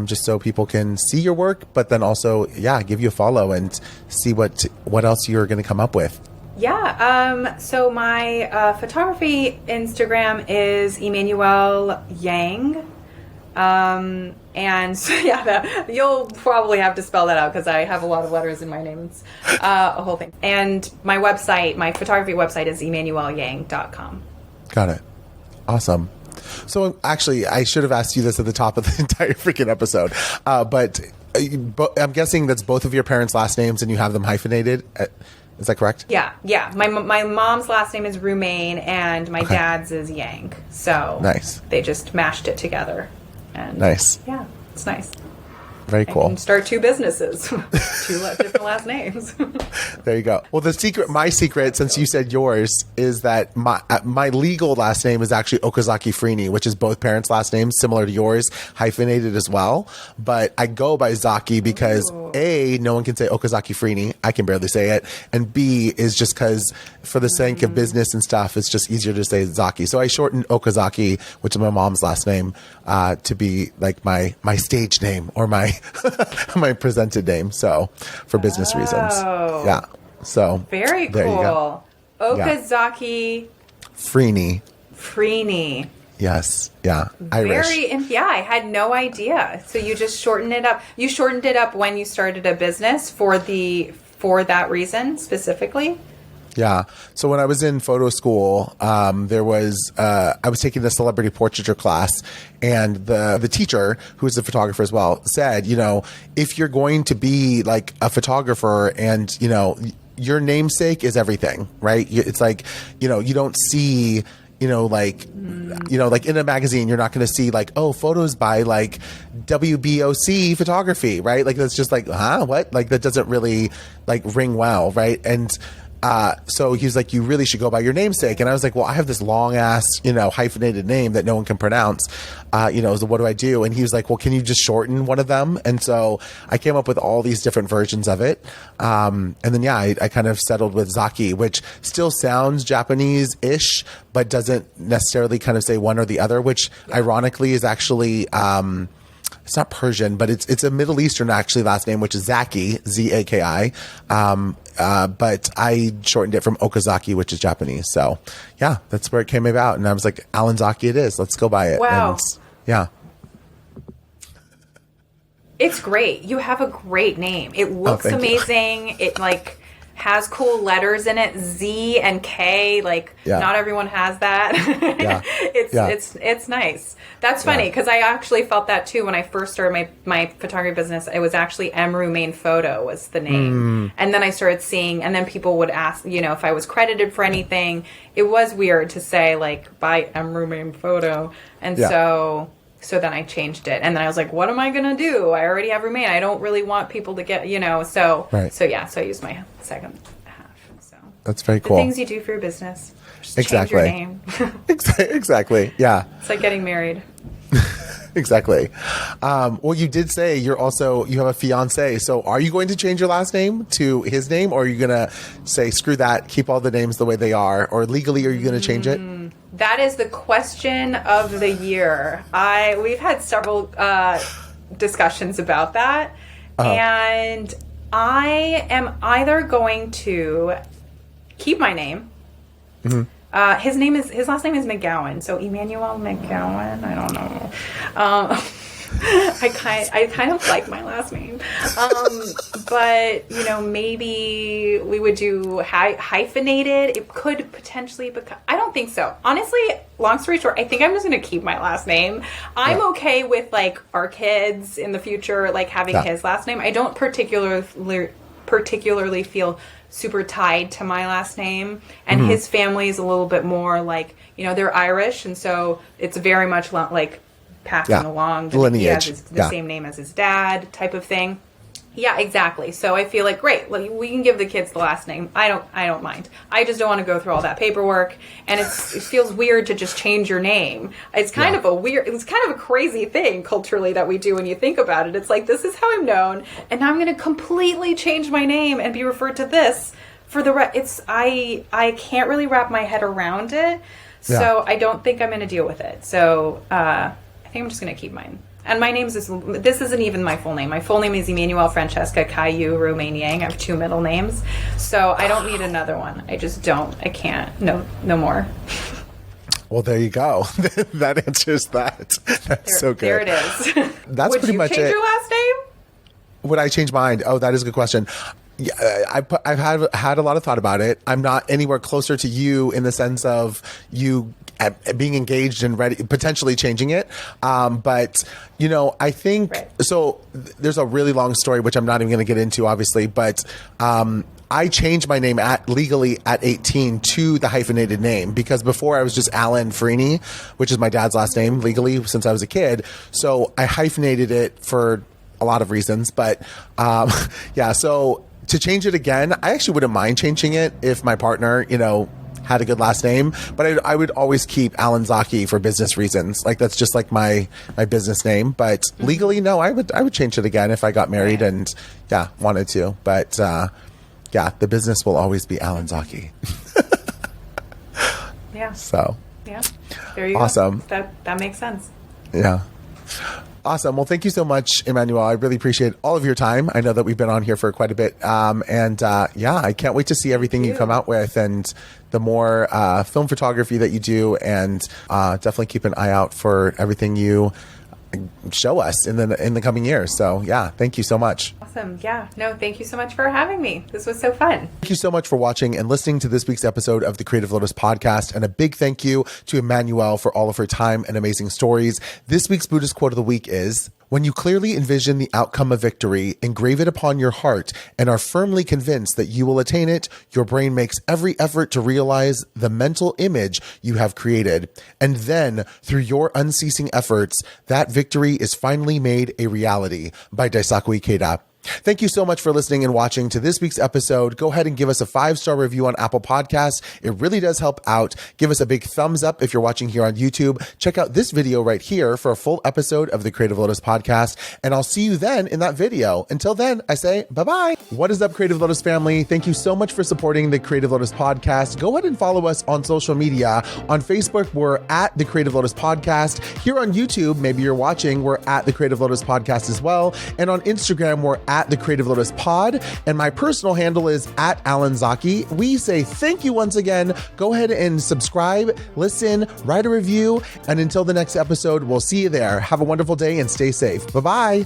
just so people can see your work, but then also, give you a follow and see what else you're going to come up with. Yeah, so my photography Instagram is EMMANUELLE YANG. And so, you'll probably have to spell that out because I have a lot of letters in my name. It's a whole thing. And my website, my photography website is EMMANUELLEYANG.com. Got it. Awesome. So actually, I should have asked you this at the top of the entire freaking episode. But I'm guessing that's both of your parents' last names and you have them hyphenated. Is that correct? Yeah. My mom's last name is Roumain and my dad's is Yang. So nice. They just mashed it together. And nice. Yeah, it's nice. Very cool. I can start two businesses, two different last names. There you go. Well, my secret, since you said yours, is that my legal last name is actually Okazaki Freeney, which is both parents' last names, similar to yours, hyphenated as well. But I go by Zaki because A, no one can say Okazaki Freeney. I can barely say it. And B is just because for the sake of business and stuff, it's just easier to say Zaki. So I shortened Okazaki, which is my mom's last name, to be like my stage name or my my presented name, so for business reasons. Yeah. So very there cool. You go. Okazaki Freeney. Yes. Yeah. Irish. I had no idea. So you just shortened it up. You shortened it up when you started a business for that reason specifically? Yeah. So when I was in photo school, I was taking a celebrity portraiture class, and the teacher, who's a photographer as well, said, if you're going to be like a photographer and, your namesake is everything, right? It's like, you don't see, like in a magazine, you're not going to see like, oh, photos by like WBOC photography, right? Like, that's just like, what? Like, that doesn't really like ring well, right? And so he was like, you really should go by your namesake. And I was like, well, I have this long ass, hyphenated name that no one can pronounce. So what do I do? And he was like, well, can you just shorten one of them? And so I came up with all these different versions of it. And then, I kind of settled with Zaki, which still sounds Japanese-ish, but doesn't necessarily kind of say one or the other, which ironically is actually, it's not Persian, but it's a Middle Eastern actually last name, which is Zaki, Zaki. But I shortened it from Okazaki, which is Japanese. So yeah, that's where it came about. And I was like, Alan Zaki it is. Let's go by it. Wow. And yeah. It's great. You have a great name. It looks amazing. It has cool letters in it, Z and K. Like, not everyone has that. It's nice. That's funny because I actually felt that too when I first started my photography business. It was actually Rumain Photo was the name. And then I started seeing, and then people would ask, if I was credited for anything. It was weird to say, like, by Rumain Photo. And so then I changed it. And then I was like, what am I going to do? I already have Rumain. I don't really want people to get, so I used my second half. So that's very cool. The things you do for your business. Just exactly. change your name. Exactly. Yeah. It's like getting married. Exactly. Well, you did say you have a fiance. So are you going to change your last name to his name, or are you going to say, screw that, keep all the names the way they are, or legally are you going to change it? That is the question of the year. We've had several discussions about that. And I am either going to keep my name. Mm-hmm. His last name is McGowan, so Emmanuelle McGowan. I don't know. I kind of like my last name, but maybe we would do hyphenated. It could potentially become. I don't think so. Honestly, long story short, I think I'm just going to keep my last name. I'm okay with like our kids in the future, like having his last name. I don't particularly feel super tied to my last name, and his family is a little bit more like, they're Irish, and so it's very much like passing along the lineage. He has the same name as his dad type of thing. Yeah, exactly. So I feel like, great, we can give the kids the last name. I don't mind. I just don't want to go through all that paperwork, and it feels weird to just change your name. It's kind of a crazy thing culturally that we do when you think about it. It's like, this is how I'm known, and now I'm going to completely change my name and be referred to this for the rest. I can't really wrap my head around it, so I don't think I'm going to deal with it. So I think I'm just going to keep mine. And my name this isn't even my full name. My full name is Emmanuelle Francesca Caillou Romain Yang. I have 2 middle names. So I don't need another one. I just don't. I can't. No more. Well, there you go. That answers that. That's so good. There it is. That's pretty much it. Would you change your last name? Would I change mine? Oh, that is a good question. Yeah, I've had a lot of thought about it. I'm not anywhere closer to you in the sense of you being engaged and ready, potentially changing it. But, I think, so there's a really long story, which I'm not even going to get into, obviously, but I changed my name legally at 18 to the hyphenated name, because before I was just Alan Farini, which is my dad's last name legally since I was a kid. So I hyphenated it for a lot of reasons, but so to change it again, I actually wouldn't mind changing it if my partner, had a good last name, but I would always keep Alan Zaki for business reasons. Like, that's just like my business name, but legally, no, I would change it again if I got married and wanted to, but the business will always be Alan Zaki. So there you awesome. Go. That makes sense. Yeah. Awesome. Well, thank you so much, Emmanuelle. I really appreciate all of your time. I know that we've been on here for quite a bit. I can't wait to see everything you come out with, and the more film photography that you do, and definitely keep an eye out for everything you show us in the coming years. So thank you so much. Awesome. Thank you so much for having me. This was so fun. Thank you so much for watching and listening to this week's episode of the Creative Lotus Podcast, and a big thank you to Emmanuelle for all of her time and amazing stories. This week's Buddhist quote of the week is: when you clearly envision the outcome of victory, engrave it upon your heart, and are firmly convinced that you will attain it, your brain makes every effort to realize the mental image you have created. And then, through your unceasing efforts, that victory is finally made a reality. By Daisaku Ikeda. Thank you so much for listening and watching to this week's episode. Go ahead and give us a 5-star review on Apple Podcasts. It really does help out. Give us a big thumbs up if you're watching here on YouTube. Check out this video right here for a full episode of the Creative Lotus Podcast, and I'll see you then in that video. Until then, I say bye-bye. What is up, Creative Lotus family? Thank you so much for supporting the Creative Lotus Podcast. Go ahead and follow us on social media. On Facebook, we're at the Creative Lotus Podcast. Here on YouTube, maybe you're watching, we're at the Creative Lotus Podcast as well. And on Instagram, we're at the Creative Lotus Pod, and my personal handle is at Alan Zaki. We say thank you once again. Go ahead and subscribe, listen, write a review, and until the next episode, we'll see you there. Have a wonderful day and stay safe. Bye-bye.